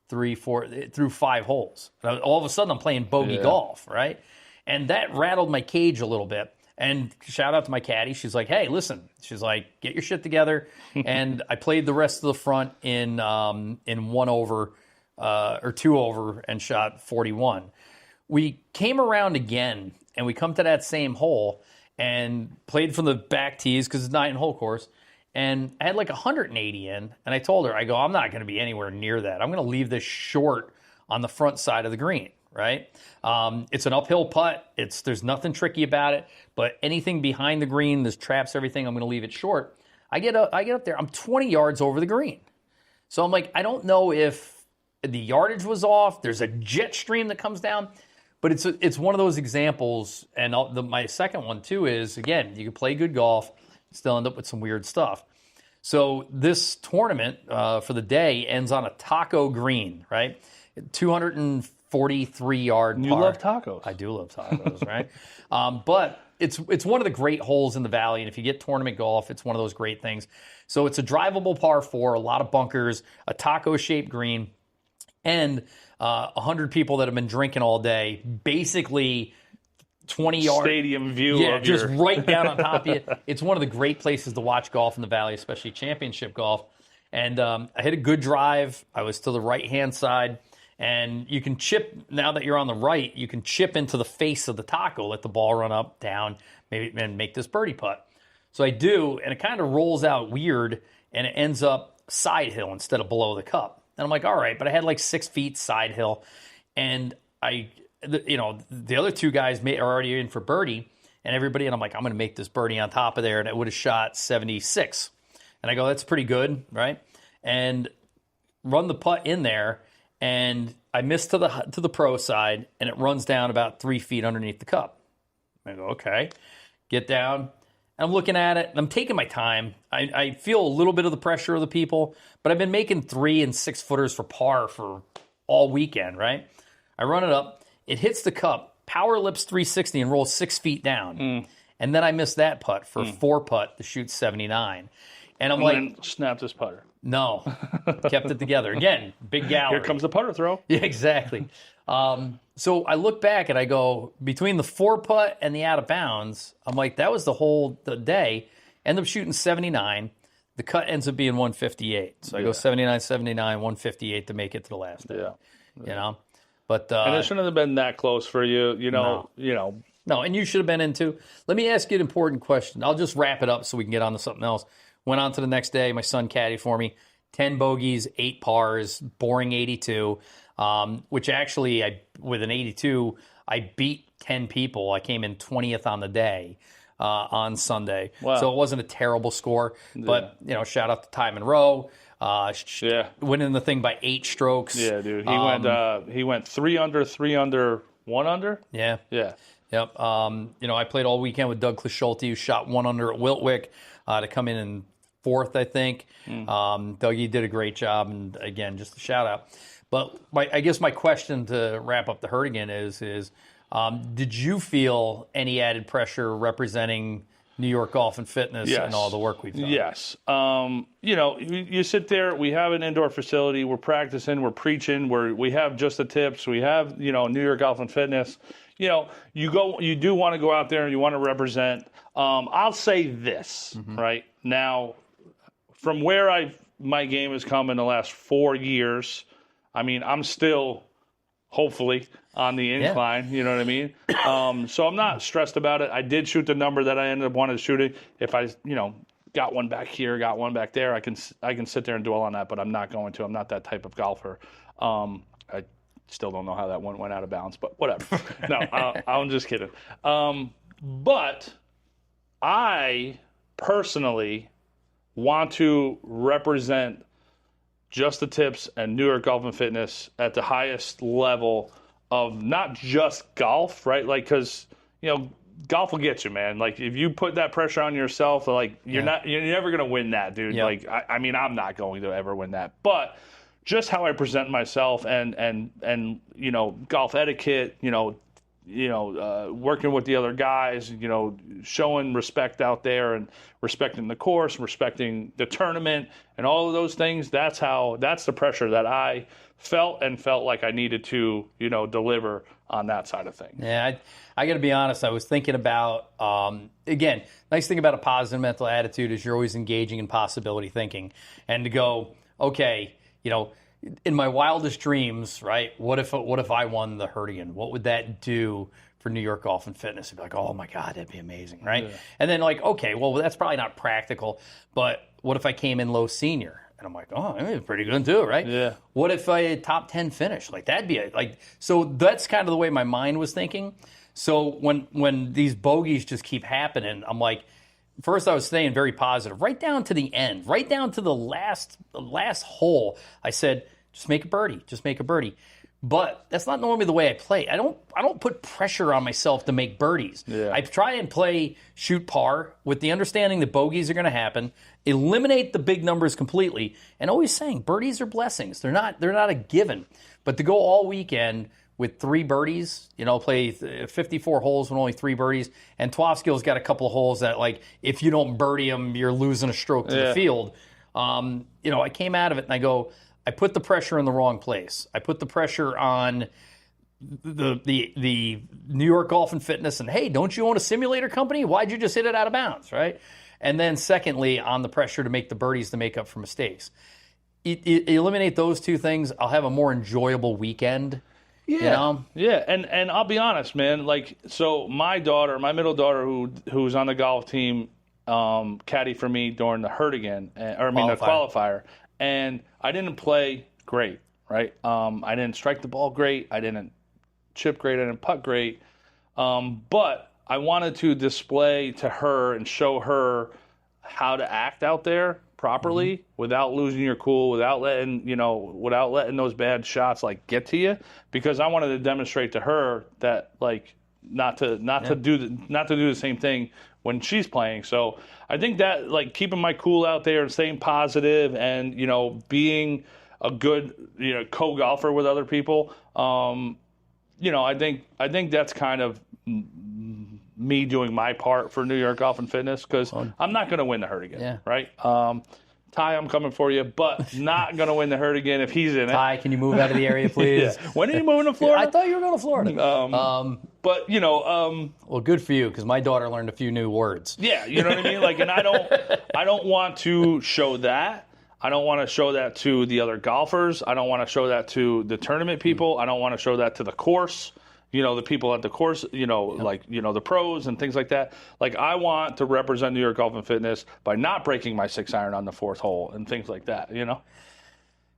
3, 4, through 5 holes. All of a sudden, I'm playing bogey golf, right? And that rattled my cage a little bit. And shout out to my caddy. She's like, "Hey, listen." She's like, "Get your shit together." And I played the rest of the front in 1 over or 2 over and shot 41. We came around again, and we come to that same hole and played from the back tees because it's a 9-hole course. And I had like 180 in, and I told her, I'm not going to be anywhere near that. I'm going to leave this short on the front side of the green, right? It's an uphill putt. There's nothing tricky about it, but anything behind the green, there's traps, everything, I'm going to leave it short. I get up there, I'm 20 yards over the green. So I'm like, I don't know if the yardage was off. There's a jet stream that comes down, but it's one of those examples. And my second one too is, again, you can play good golf, still end up with some weird stuff. So this tournament for the day ends on a taco green, right? 243-yard par. You love tacos. I do love tacos, right? But it's one of the great holes in the valley, and if you get tournament golf, it's one of those great things. So it's a drivable par 4, a lot of bunkers, a taco-shaped green, and 100 people that have been drinking all day, basically 20 yards. Stadium view of just right down on top of you. It's one of the great places to watch golf in the valley, especially championship golf. And I hit a good drive. I was to the right-hand side. And you can chip, now that you're on the right, you can chip into the face of the taco, let the ball run up, down, maybe, and make this birdie putt. So I do, and it kind of rolls out weird, and it ends up side hill instead of below the cup. And I'm like, all right, but I had like 6 feet side hill. And the other 2 guys are already in for birdie, and I'm like, I'm going to make this birdie on top of there, and it would have shot 76. And I go, that's pretty good, right? And run the putt in there, and I miss to the pro side, and it runs down about 3 feet underneath the cup. I go, okay, get down. And I'm looking at it, and I'm taking my time. I feel a little bit of the pressure of the people, but I've been making 3 and 6 footers for par for all weekend, right? I run it up. It hits the cup, power lips 360, and rolls 6 feet down. And then I miss that putt for 4 putt to shoot 79. And I'm then snapped his putter. No, kept it together. Again, big gallery. Here comes the putter throw. Yeah, exactly. So I look back and I go, between the 4 putt and the out of bounds, I'm like, that was the day. End up shooting 79. The cut ends up being 158. So I go 79, 79, 158 to make it to the last day. Yeah. But and it shouldn't have been that close for you, No, and you should have been in too. Let me ask you an important question. I'll just wrap it up so we can get on to something else. Went on to the next day. My son caddied for me. 10 bogeys, 8 pars, boring 82, which actually, with an 82, I beat 10 people. I came in 20th on the day on Sunday. Wow. So it wasn't a terrible score. But, shout out to Ty Monroe. Winning the thing by 8 strokes. Yeah, dude. He went 3 under, 3 under, 1 under. Yeah. Yeah. Yep. I played all weekend with Doug Clisholti, who shot 1 under at Wiltwick to come in 4th, I think. Dougie did a great job, and again, just a shout out. But I guess my question to wrap up the Herdegen is did you feel any added pressure representing New York Golf and Fitness and all the work we've done? Yes. You sit there, we have an indoor facility, we're practicing, we're preaching, we have just the tips, we have, New York Golf and Fitness. You do want to go out there and you want to represent. I'll say this, right? Now, from where my game has come in the last 4 years, I mean, I'm still, hopefully, on the incline, you know what I mean? So I'm not stressed about it. I did shoot the number that I ended up wanting to shoot. If I, got one back here, got one back there, I can sit there and dwell on that, but I'm not going to. I'm not that type of golfer. I still don't know how that one went out of bounds, but whatever. No, I'm just kidding. But I personally want to represent Just the Tips and New York Golf and Fitness at the highest level of not just golf, right? Like, because, golf will get you, man. Like, if you put that pressure on yourself, like, you're never going to win that, dude. Yep. Like, I mean, I'm not going to ever win that. But just how I present myself and golf etiquette, working with the other guys, showing respect out there and respecting the course, respecting the tournament and all of those things. That's the pressure that I felt like I needed to, deliver on that side of things. Yeah, I got to be honest. I was thinking about, again, nice thing about a positive mental attitude is you're always engaging in possibility thinking. And to go, okay, in my wildest dreams, right, what if I won the Herdegen? What would that do for New York Golf and Fitness? It'd be like, oh, my God, that'd be amazing, right? Yeah. And then like, okay, well, that's probably not practical, but what if I came in low senior? And I'm like, oh, it's pretty good too, right? Yeah. What if I had top 10 finish? Like, that'd be so that's kind of the way my mind was thinking. So when these bogeys just keep happening, I'm like, first I was staying very positive, right down to the end, right down to the last hole. I said, just make a birdie. But that's not normally the way I play. I don't put pressure on myself to make birdies. Yeah. I try and shoot par with the understanding that bogeys are going to happen, eliminate the big numbers completely, and always saying birdies are blessings. They're not a given. But to go all weekend with 3 birdies, play 54 holes with only 3 birdies, and Twofskill's got a couple of holes that, like, if you don't birdie them, you're losing a stroke to the field. I came out of it and I go, I put the pressure in the wrong place. I put the pressure on the New York Golf and Fitness, and hey, don't you own a simulator company? Why'd you just hit it out of bounds, right? And then secondly, on the pressure to make the birdies to make up for mistakes. Eliminate those 2 things, I'll have a more enjoyable weekend. Yeah, yeah, and I'll be honest, man. Like, so my middle daughter, who's on the golf team, caddy for me during the Herdegen, the qualifier. And I didn't play great, right? I didn't strike the ball great. I didn't chip great. I didn't putt great. But I wanted to display to her and show her how to act out there properly without losing your cool, without letting those bad shots like get to you. Because I wanted to demonstrate to her that like not to do the same thing when she's playing. So I think that, like, keeping my cool out there and staying positive and, being a good, co-golfer with other people, I think that's kind of me doing my part for New York Golf and Fitness, because I'm not going to win the Herdegen, right? Ty, I'm coming for you, but not going to win the Herdegen if he's in it. Ty, can you move out of the area, please? Yeah. When are you moving to Florida? I thought you were going to Florida. But, well, good for you, because my daughter learned a few new words. Yeah, you know what I mean? Like, and I don't want to show that. I don't want to show that to the other golfers. I don't want to show that to the tournament people. I don't want to show that to the course. The people at the course, like, the pros and things like that. Like, I want to represent New York Golf and Fitness by not breaking my 6-iron on the 4th hole and things like that,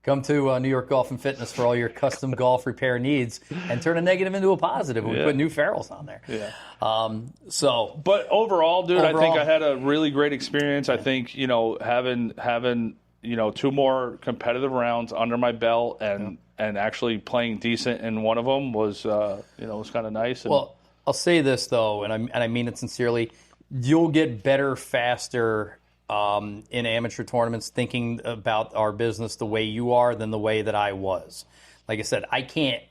Come to New York Golf and Fitness for all your custom golf repair needs and turn a negative into a positive. We put new ferrules on there. Yeah. But overall, dude, I think I had a really great experience. I think, having 2 more competitive rounds under my belt and actually playing decent in one of them was, was kind of nice. Well, I'll say this, though, and I mean it sincerely. You'll get better faster in amateur tournaments thinking about our business the way you are than the way that I was. like I said, I can't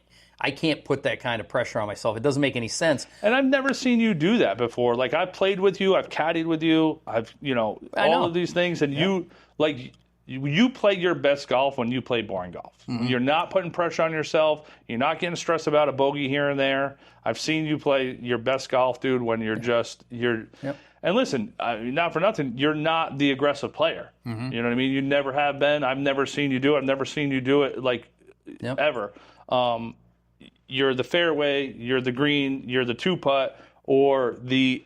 put that kind of pressure on myself. It doesn't make any sense. And I've never seen you do that before. Like, I've played with you, I've caddied with you, all of these things, and you play your best golf when you play boring golf. Mm-hmm. You're not putting pressure on yourself. You're not getting stressed about a bogey here and there. I've seen you play your best golf, dude, when you're Yep. And listen, not for nothing, you're not the aggressive player. Mm-hmm. You know what I mean? You never have been. I've never seen you do it. I've never seen you do it, ever. You're the fairway, you're the green, you're the two-putt, or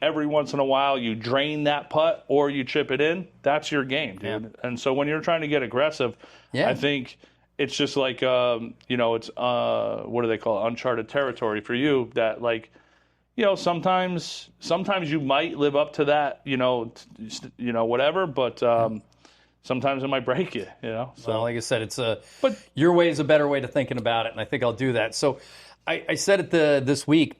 every once in a while you drain that putt or you chip it in. That's your game, dude. Yeah. And so when you're trying to get aggressive, I think it's just like, it's, what do they call it, uncharted territory for you that, like, sometimes you might live up to that, whatever, but sometimes it might break you, So, well, like I said, but your way is a better way to thinking about it, and I think I'll do that. So I said it this week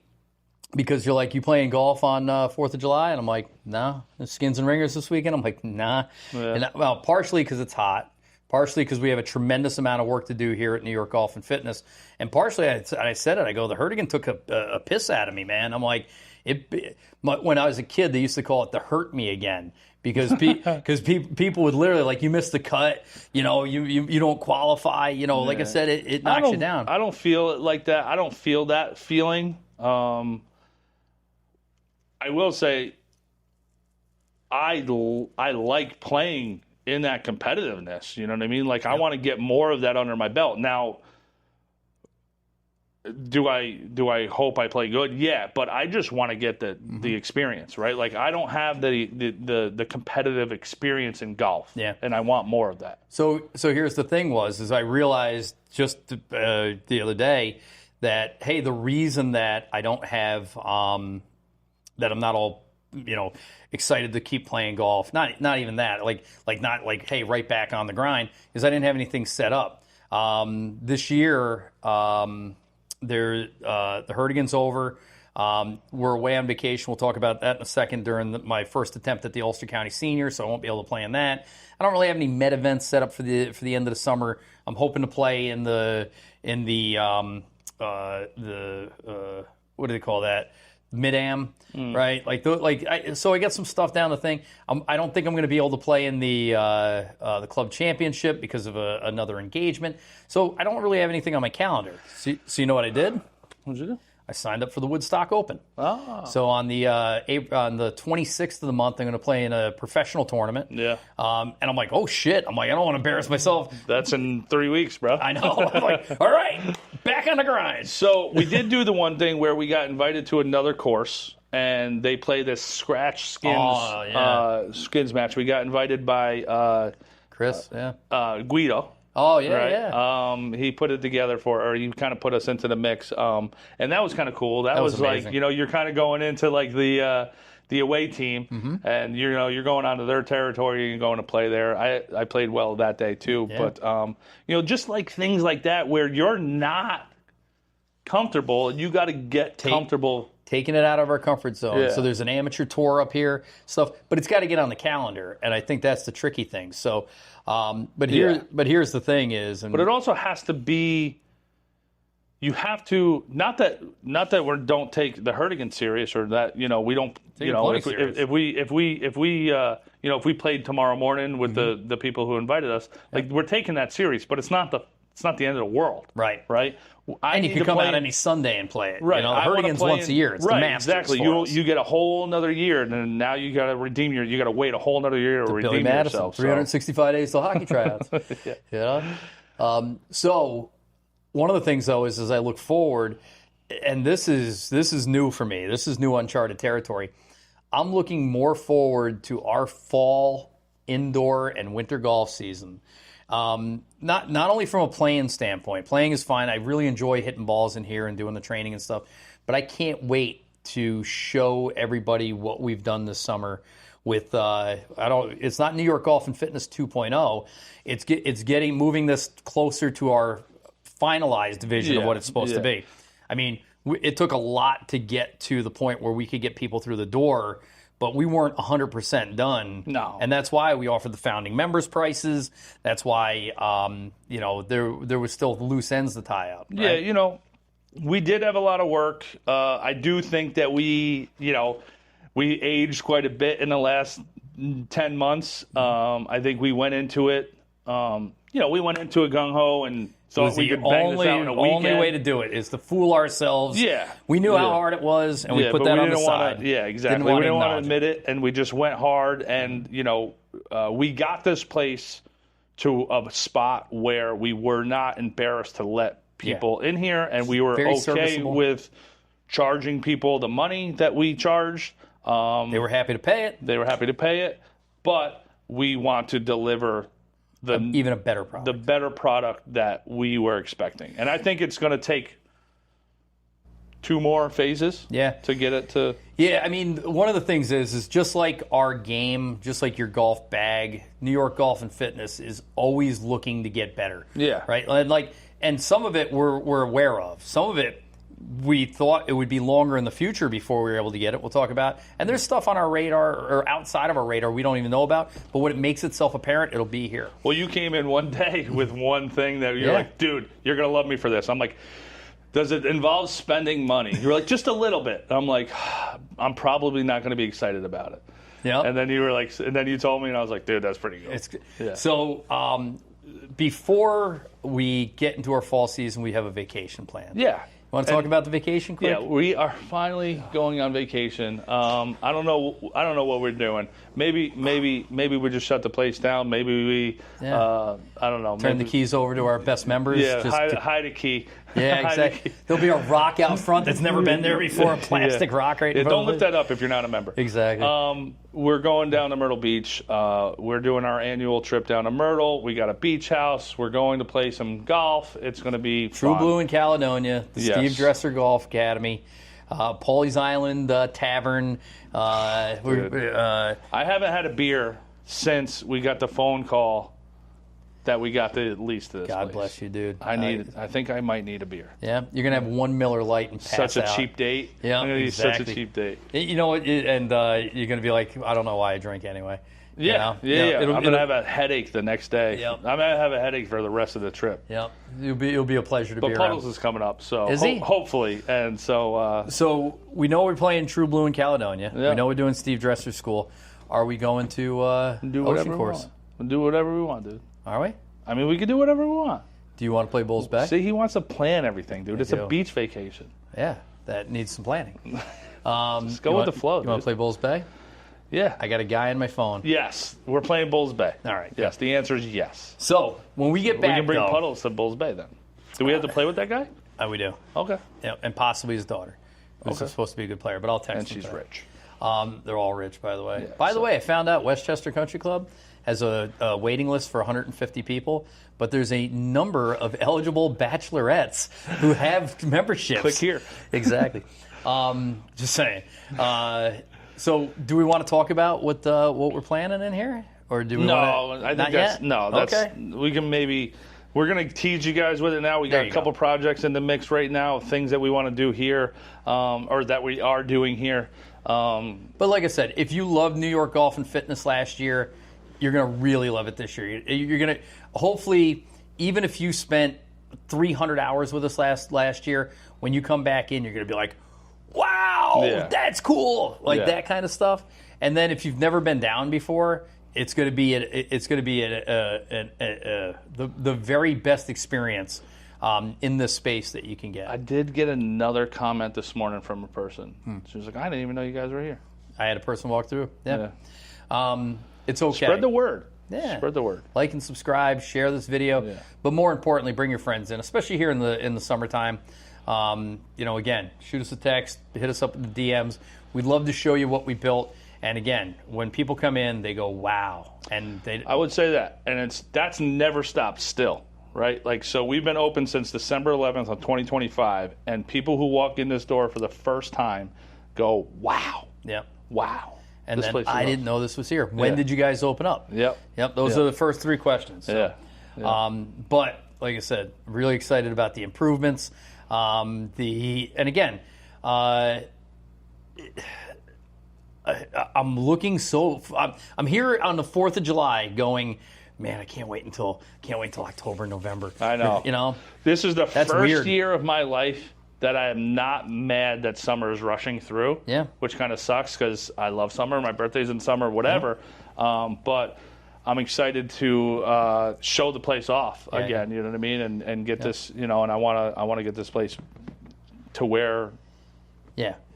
because you're like, you playing golf on 4th of July? And I'm like, nah. Skins and Ringers this weekend? I'm like, nah. Yeah. And, partially because it's hot. Partially because we have a tremendous amount of work to do here at New York Golf and Fitness. And partially, I said it, I go, the Herdegen took a piss out of me, man. I'm like, when I was a kid, they used to call it the hurt me again. Because people would literally, like, you missed the cut, you don't qualify, like I said, it knocks you down. I don't feel it like that. I don't feel that feeling. I will say I like playing in that competitiveness, you know what I mean? Like, I want to get more of that under my belt. Now, do I hope I play good? Yeah, but I just want to get the experience, right? Like, I don't have the competitive experience in golf, and I want more of that. So here's the thing is I realized just the other day that, hey, the reason that I don't have that I'm not all excited to keep playing golf, not even that, not like, hey, right back on the grind, is I didn't have anything set up. This year, the Herdegen's over. We're away on vacation. We'll talk about that in a second during my first attempt at the Ulster County Senior, so I won't be able to play in that. I don't really have any med events set up for the end of the summer. I'm hoping to play in the what do they call that? Mid-am, right? So I got some stuff down the thing. I don't think I'm going to be able to play in the club championship because of another engagement. So I don't really have anything on my calendar. So you know what I did? What did you do? I signed up for the Woodstock Open. Oh. So on the 26th of the month, I'm going to play in a professional tournament. Yeah. And I'm like, oh shit! I'm like, I don't want to embarrass myself. That's in 3 weeks, bro. I know. I'm like, all right, back on the grind. So we did do the one thing where we got invited to another course, and they play this scratch skins match. We got invited by Chris, Guido. Oh, yeah, right? yeah. He put it together he kind of put us into the mix. And that was kind of cool. That was like, you're kind of going into like the away team, and you're going onto their territory and going to play there. I played well that day too, but just like things like that where you're not comfortable, you got to get comfortable. Taking it out of our comfort zone. Yeah. So there's an amateur tour up here, stuff, but it's got to get on the calendar, and I think that's the tricky thing. So, but here's the thing but it also has to be. You have to not that we don't take the Herdegen serious, or that we don't if we played tomorrow morning with the people who invited us, like we're taking that serious, but it's not the end of the world, right? And you can come out any Sunday and play it. Right. The Herdegen's once a year. It's the Masters. Exactly. You get a whole another year, and then now you got to you got to wait a whole another year to redeem Billy Madison, yourself. 365 days till hockey tryouts. So one of the things though is as I look forward, and this is new for me. This is new uncharted territory. I'm looking more forward to our fall indoor and winter golf season. Not only from a playing standpoint. Playing is fine. I really enjoy hitting balls in here and doing the training and stuff. But I can't wait to show everybody what we've done this summer with it's not New York Golf and Fitness 2.0. It's moving this closer to our finalized vision of what it's supposed to be. I mean, it took a lot to get to the point where we could get people through the door, but we weren't 100% done. No. And that's why we offered the founding members prices. That's why, there was still loose ends to tie up. Right? Yeah, we did have a lot of work. I do think that we aged quite a bit in the last 10 months. I think we went into it, gung-ho and thought we could bang this out in a weekend. The only way to do it is to fool ourselves. Yeah. We knew how hard it was, and we put that on the side. Exactly. We didn't want to admit it, and we just went hard. And, we got this place to a spot where we were not embarrassed to let people in here, and we were Very okay serviceable. with charging people the money that we charged. They were happy to pay it. But we want to deliver even a better product. the better product that we were expecting. And I think it's going to take 2 more phases to get it to... Yeah, I mean, one of the things is just like our game, just like your golf bag, New York Golf and Fitness is always looking to get better. Yeah. Right? And some of it we're aware of. Some of it we thought it would be longer in the future before we were able to get it. We'll talk about. And there's stuff on our radar or outside of our radar we don't even know about. But when it makes itself apparent, it'll be here. Well, you came in one day with one thing that you're like, dude, you're going to love me for this. I'm like, does it involve spending money? You're like, just a little bit. I'm like, I'm probably not going to be excited about it. Yeah. And then you were like, and then you told me, and I was like, dude, that's pretty good. So before we get into our fall season, we have a vacation plan. Yeah. Want to talk about the vacation quick? Yeah, we are finally going on vacation. I don't know what we're doing. Maybe we just shut the place down. Maybe we I don't know. Turn the keys over to our best members. Yeah, hide a key. Yeah, exactly. There'll be a rock out front that's never been there before, a plastic rock right in front don't of lift that up if you're not a member. Exactly. We're going down to Myrtle Beach. We're doing our annual trip down to Myrtle. We got a beach house. We're going to play some golf. It's going to be True fun. Blue in Caledonia, the Steve Dresser Golf Academy, Paulie's Island Tavern. I haven't had a beer since we got the phone call that we got the lease to this God place. bless you, dude. I think I might need a beer. Yeah, you're gonna have 1 Miller Lite and pass Such a out. cheap date. Yeah, I'm gonna use such a exactly. cheap date. You know what? And you're gonna be like, I don't know why I drink anyway. Yeah. I'm gonna have a headache the next day. Yep. I'm gonna have a headache for the rest of the trip. Yeah, it'll be a pleasure to be But around. Puddles is coming up, so Is he? hopefully. And so So we know we're playing True Blue in Caledonia. Yeah. We know we're doing Steve Dresser School. Are we going to do whatever Ocean we Course? want. We'll do whatever we want, dude. Are we? I mean, we can do whatever we want. Do you want to play Bulls Bay? See, he wants to plan everything, dude. It's do. a beach vacation. Yeah, that needs some planning. Just go with the flow. You want to play Bulls Bay? Yeah. I got a guy in my phone. Yes, we're playing Bulls Bay. All right. Yes, the answer is yes. So when we get We back, can bring though, Puddles to Bulls Bay then. Do we have to play with that guy? we do. Okay. Yeah, and possibly his daughter, who's supposed to be a good player. But I'll text And him she's today. rich. They're all rich, by the way. Yeah, By the way, I found out Westchester Country Club has a waiting list for 150 people, but there's a number of eligible bachelorettes who have memberships. Click here. Exactly. Just saying. So, do we want to talk about what we're planning in here, or do we? No, I think not that's yet? no. That's okay. we can maybe. We're gonna tease you guys with it now. We got a couple projects in the mix right now, things that we want to do here, or that we are doing here. But like I said, if you loved New York Golf and Fitness last year, you're going to really love it this year. You're going to, hopefully, even if you spent 300 hours with us last year, when you come back in, you're going to be like, wow, that's cool. Like that kind of stuff. And then if you've never been down before, it's going to be the very best experience in this space that you can get. I did get another comment this morning from a person. She was like, I didn't even know you guys were here. I had a person walk through. Yeah. It's okay. Spread the word. Yeah. Spread the word. Like and subscribe, share this video. Yeah. But more importantly, bring your friends in, especially here in the summertime. Again, shoot us a text, hit us up in the DMs. We'd love to show you what we built. And again, when people come in, they go, wow. And I would say that. And that's never stopped still. Right? Like, so we've been open since December 11th of 2025, and people who walk in this door for the first time go, wow. Yep. Wow. And then I didn't know this was here. When did you guys open up? Yep. Those are the first 3 questions. So. Yeah. But, like I said, really excited about the improvements. And again, I'm looking I'm here on the 4th of July going, man, I can't wait until October, November. I know. You know, this is the That's first weird. year of my life that I am not mad that summer is rushing through. Yeah. Which kind of sucks because I love summer. My birthday's in summer, whatever. But I'm excited to show the place off again. You know what I mean? And get this, and I want to get this place to where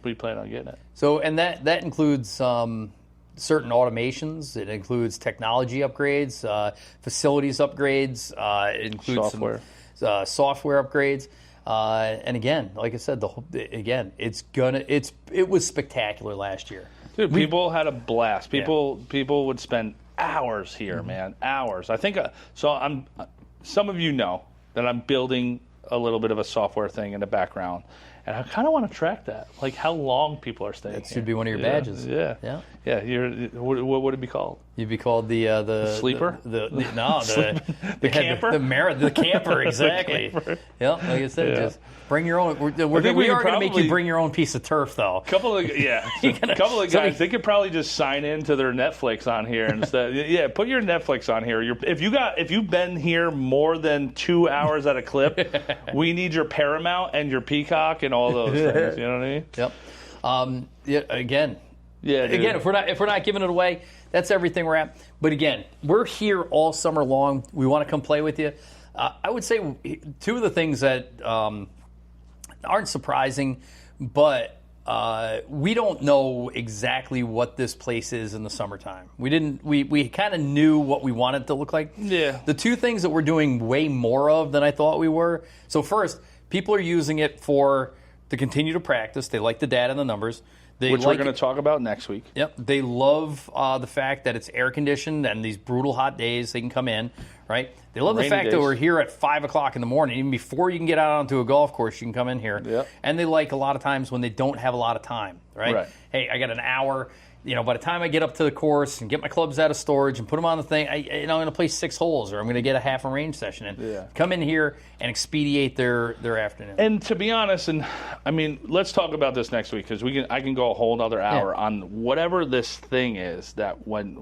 we plan on getting it. So, and that includes certain automations. It includes technology upgrades, facilities upgrades. It includes Software. some software upgrades. And again, like I said, it was spectacular last year. Dude, people had a blast. People would spend hours here, man, hours. I think so. Some of you know that I'm building a little bit of a software thing in the background, and I kind of want to track that, like how long people are staying. That should be one of your badges. Yeah. What would it be called? You'd be called the sleeper. The camper. The camper, exactly. Yeah, like I said, just bring your own. We are going to make you bring your own piece of turf, though. Couple of guys. They could probably just sign into their Netflix on here instead. Yeah, put your Netflix on here. If you've been here more than 2 hours at a clip, we need your Paramount and your Peacock and all those things. You know what I mean? Yep. Again, dude. if we're not giving it away, that's everything we're at. But again, we're here all summer long. We want to come play with you. I would say two of the things that aren't surprising, but we don't know exactly what this place is in the summertime. We kind of knew what we wanted it to look like. Yeah. The two things that we're doing way more of than I thought we were. So first, people are using it to continue to practice. They like the data and the numbers. Which we're going to talk about next week. Yep. They love the fact that it's air conditioned and these brutal hot days they can come in, right? They love the fact that we're here at 5 o'clock in the morning. Even before you can get out onto a golf course, you can come in here. Yep. And they like a lot of times when they don't have a lot of time, right? Hey, I got an hour. By the time I get up to the course and get my clubs out of storage and put them on the thing, I'm going to play 6 holes or I'm going to get a half a range session in. Yeah. Come in here and expedite their afternoon. And to be honest, let's talk about this next week because I can go a whole other hour on whatever this thing is that when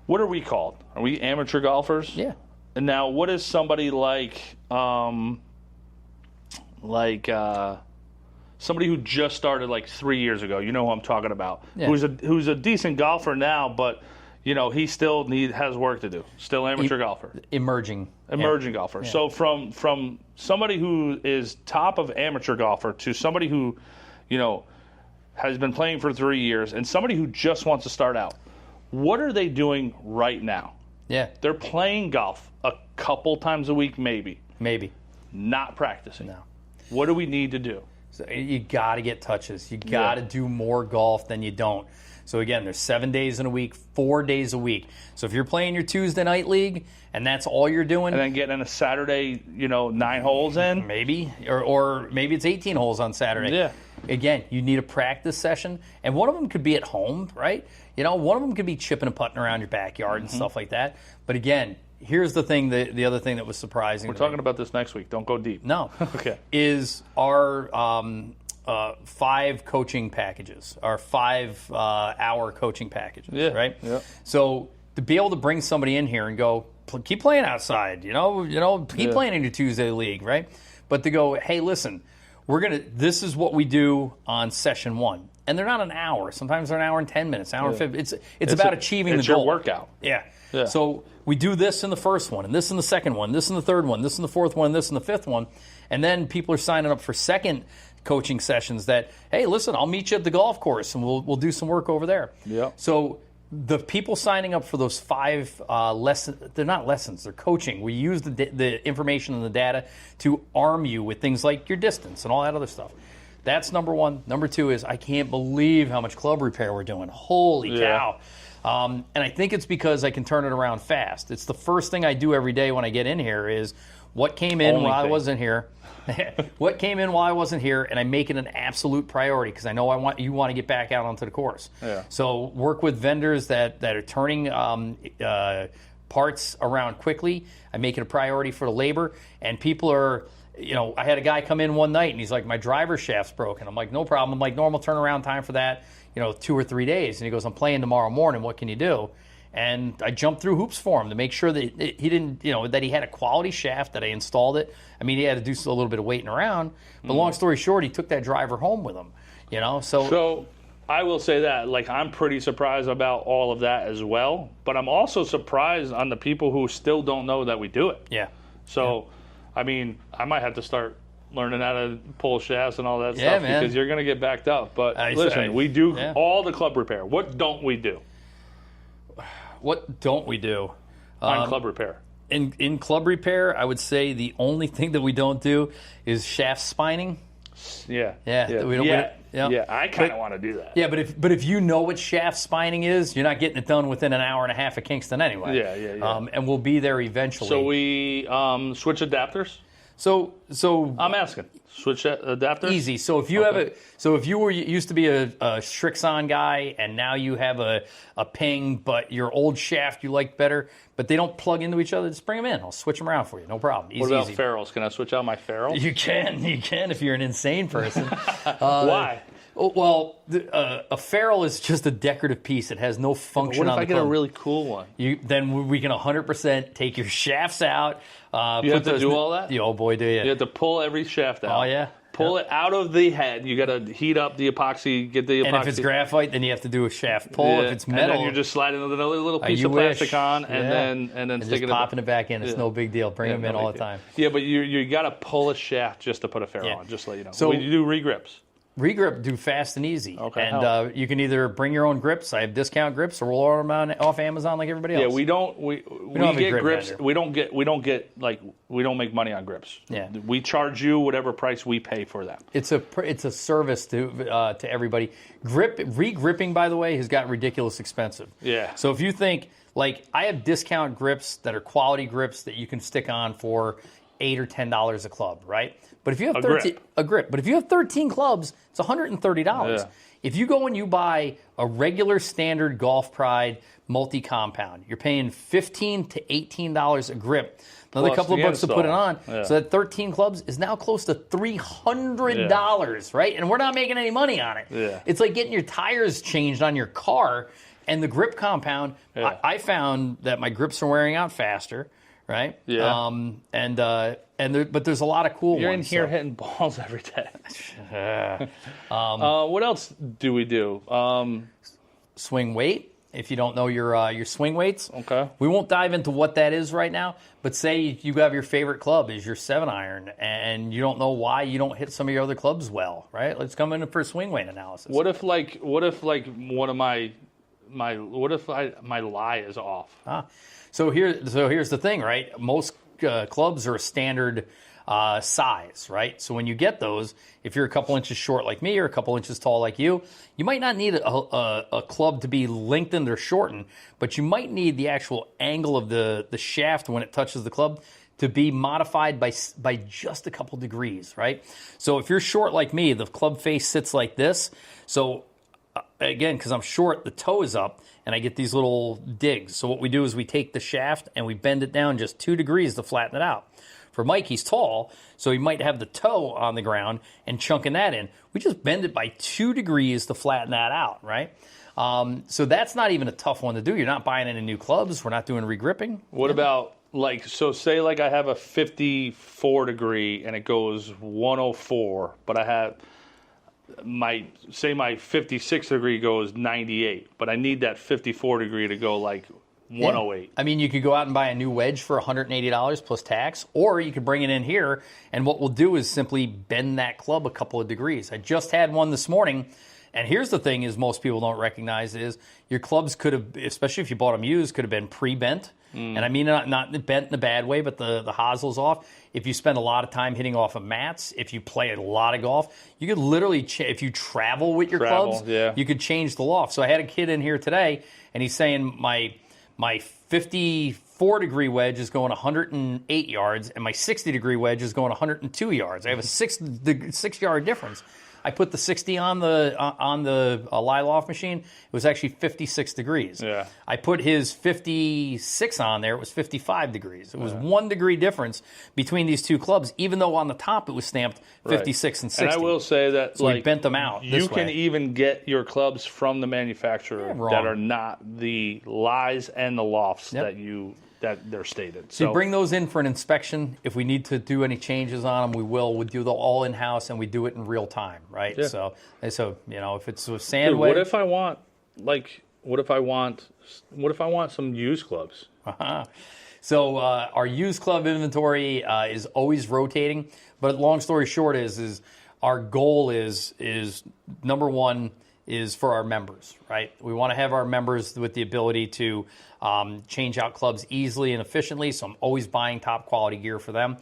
what are we called? Are we amateur golfers? Yeah. And now what is somebody like somebody who just started like 3 years ago, you know who I'm talking about, who's a decent golfer now, but he still has work to do. Still amateur golfer, emerging golfer. Yeah. So from somebody who is top of amateur golfer to somebody who, has been playing for 3 years and somebody who just wants to start out, what are they doing right now? Yeah, they're playing golf a couple times a week, maybe, not practicing. No. What do we need to do? So you got to get touches. You got to do more golf than you don't. So again, there's 7 days in a week, 4 days a week. So if you're playing your Tuesday night league and that's all you're doing, and then getting a Saturday, 9 holes in, maybe, or maybe it's 18 holes on Saturday. Yeah. Again, you need a practice session, and one of them could be at home, right? One of them could be chipping and putting around your backyard and stuff like that. But again, here's the thing, the other thing that was surprising. We're talking about this next week. Don't go deep. No. Okay. Is our 5 coaching packages, our 5-hour coaching packages, right? Yeah. So to be able to bring somebody in here and go, keep playing outside, keep playing in your Tuesday league, right? But to go, hey, listen, this is what we do on session 1. And they're not an hour. Sometimes they're an hour and 10 minutes, an hour and 50. It's about achieving the goal. It's your workout. Yeah. So we do this in the first one, and this in the second one, this in the third one, this in the fourth one, this in the fifth one. And then people are signing up for second coaching sessions that, hey, listen, I'll meet you at the golf course, and we'll do some work over there. Yeah. So the people signing up for those 5 lessons, they're not lessons, they're coaching. We use the information and the data to arm you with things like your distance and all that other stuff. That's number 1. Number 2 is I can't believe how much club repair we're doing. Holy cow. And I think it's because I can turn it around fast. It's the first thing I do every day when I get in here is what came in while I wasn't here. What came in while I wasn't here, and I make it an absolute priority because I know you want to get back out onto the course. Yeah. So work with vendors that are turning parts around quickly. I make it a priority for the labor, and people are, I had a guy come in one night, and he's like, my driver shaft's broken. I'm like, no problem. I'm like, normal turnaround time for that. 2 or 3 days. And he goes, I'm playing tomorrow morning. What can you do? And I jumped through hoops for him to make sure that he didn't, that he had a quality shaft, that I installed it. I mean, he had to do a little bit of waiting around. But long story short, he took that driver home with him, So I will say that, I'm pretty surprised about all of that as well. But I'm also surprised on the people who still don't know that we do it. Yeah. So, I mean, I might have to start learning how to pull shafts and all that stuff because you're going to get backed up. But listen, we do all the club repair. What don't we do? What don't we do? On club repair. In club repair, I would say the only thing that we don't do is shaft spining. Yeah. I kind of want to do that. Yeah, but if you know what shaft spining is, you're not getting it done within an hour and a half at Kingston anyway. Yeah. And we'll be there eventually. So we switch adapters? So I'm asking. Switch adapters? Easy. So if you if you used to be a Strixon guy and now you have a Ping, but your old shaft you like better, but they don't plug into each other, just bring them in. I'll switch them around for you. No problem. Easy, what about ferrules? Can I switch out my ferrules? You can if you're an insane person. Why? Well, a ferrule is just a decorative piece. It has no function. What if I get a really cool one? Then we can 100% take your shafts out. You have to do all that? Oh, boy, do you. You have to pull every shaft out. Oh, yeah. Pull it out of the head. You got to heat up the epoxy, get the epoxy. And if it's graphite, then you have to do a shaft pull. Yeah. If it's metal, and then you're just sliding another little piece of plastic on, and then sticking just popping it back in. It's no big deal. Bring them in all the time. Yeah, but you got to pull a shaft just to put a ferrule on. Just to let you know. So we do regrips. Regrip do fast and easy. Okay. And you can either bring your own grips. I have discount grips, or we'll order them off Amazon like everybody else. Yeah, we get grips. Vendor. We don't make money on grips. Yeah. We charge you whatever price we pay for them. It's a service to everybody. Re-gripping, by the way, has got ridiculous expensive. Yeah. So if you think, I have discount grips that are quality grips that you can stick on for $8 or $10 a club, right? But if you have 13 grip, but if you have 13 clubs, it's $130. Yeah. If you go and you buy a regular standard Golf Pride multi-compound, you're paying $15 to $18 a grip. Another couple of bucks to put it on. Yeah. So that 13 clubs is now close to $300, right? And we're not making any money on it. Yeah. It's like getting your tires changed on your car. And the grip compound, I found that my grips are wearing out faster. Right. Yeah. But there's a lot of cool ones. You're in here hitting balls every day. What else do we do? Swing weight. If you don't know your swing weights, okay. We won't dive into what that is right now. But say you have your favorite club is your 7-iron, and you don't know why you don't hit some of your other clubs well. Right. Let's come in for a swing weight analysis. What if one of my lie is off? So here's the thing, right? Most clubs are a standard size, right? So when you get those, if you're a couple inches short like me or a couple inches tall like you might not need a club to be lengthened or shortened, but you might need the actual angle of the shaft when it touches the club to be modified by just a couple degrees, right? So if you're short like me, the club face sits like this. So again, because I'm short, the toe is up, and I get these little digs. So what we do is we take the shaft and we bend it down just 2 degrees to flatten it out. For Mike, he's tall, so he might have the toe on the ground and chunking that in. We just bend it by 2 degrees to flatten that out, right? So that's not even a tough one to do. You're not buying any new clubs. We're not doing regripping. What about, say I have a 54 degree and it goes 104, but I have... my 56 degree goes 98, but I need that 54 degree to go 108. Yeah. I mean, you could go out and buy a new wedge for $180 plus tax, or you could bring it in here, and what we'll do is simply bend that club a couple of degrees. I just had one this morning, and here's the thing is most people don't recognize is your clubs could have, especially if you bought them used, could have been pre-bent. And I mean not bent in a bad way, but the hosels off. If you spend a lot of time hitting off of mats, if you play a lot of golf, you could literally, if you travel with your clubs, you could change the loft. So I had a kid in here today, and he's saying my 54-degree wedge is going 108 yards, and my 60-degree wedge is going 102 yards. I have a 6-yard difference. I put the 60 on the lie loft machine. It was actually 56 degrees. Yeah. I put his 56 on there. It was 55 degrees. It was 1 degree difference between these two clubs, even though on the top it was stamped 56 and 60. And I will say that so we bent them out. You can even get your clubs from the manufacturer that are not the lies and the lofts that they're stated. So you bring those in for an inspection. If we need to do any changes on them, we will. We do the all in-house, and we do it in real time, right? Yeah. So if it's a sand Dude, wedge. what if I want some used clubs? So our used club inventory is always rotating. But long story short is our goal is number one is for our members, right? We want to have our members with the ability to change out clubs easily and efficiently, so I'm always buying top quality gear for them.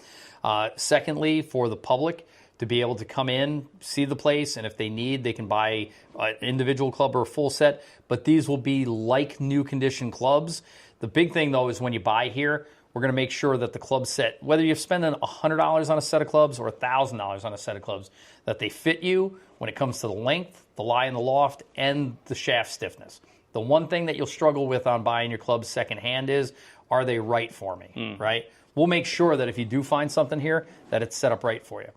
Secondly, for the public to be able to come in, see the place, and if they need, they can buy an individual club or a full set, but these will be like new condition clubs. The big thing, though, is when you buy here, we're going to make sure that the club set, whether you're spending $100 on a set of clubs or $1,000 on a set of clubs, that they fit you when it comes to the length, the lie in the loft, and the shaft stiffness. The one thing that you'll struggle with on buying your clubs secondhand is, are they right for me, right? We'll make sure that if you do find something here, that it's set up right for you.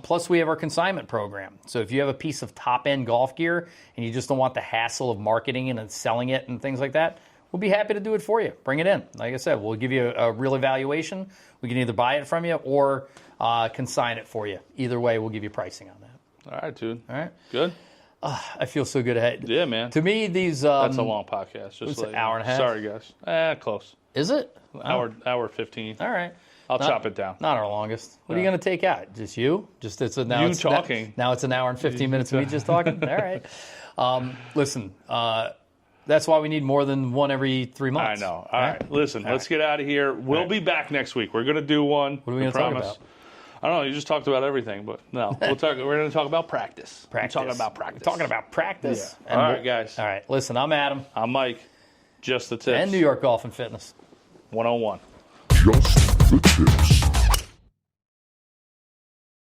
Plus, we have our consignment program. So if you have a piece of top-end golf gear and you just don't want the hassle of marketing and selling it and things like that, we'll be happy to do it for you. Bring it in. Like I said, we'll give you a real evaluation. We can either buy it from you or consign it for you. Either way, we'll give you pricing on that. All right, dude. All right. Good. I feel so good ahead. Yeah, man. To me, these... That's a long podcast. Just an hour and a half? Sorry, guys. Close. Is it? Hour 15. All right. I'll chop it down. Not our longest. What are you going to take out? Just you? Just it's talking. Now it's an hour and 15 minutes of me just talking? All right. Listen, that's why we need more than one every 3 months. I know. All right. Listen, let's get out of here. We'll be back next week. We're going to do one. What are we going to talk about? I don't know. You just talked about everything, but no. We're going to talk about practice. Practice. We're talking about practice. We're talking about practice. Yeah. All right, guys. All right. Listen, I'm Adam. I'm Mike. Just the tips. And New York Golf and Fitness. 101. Just the tips.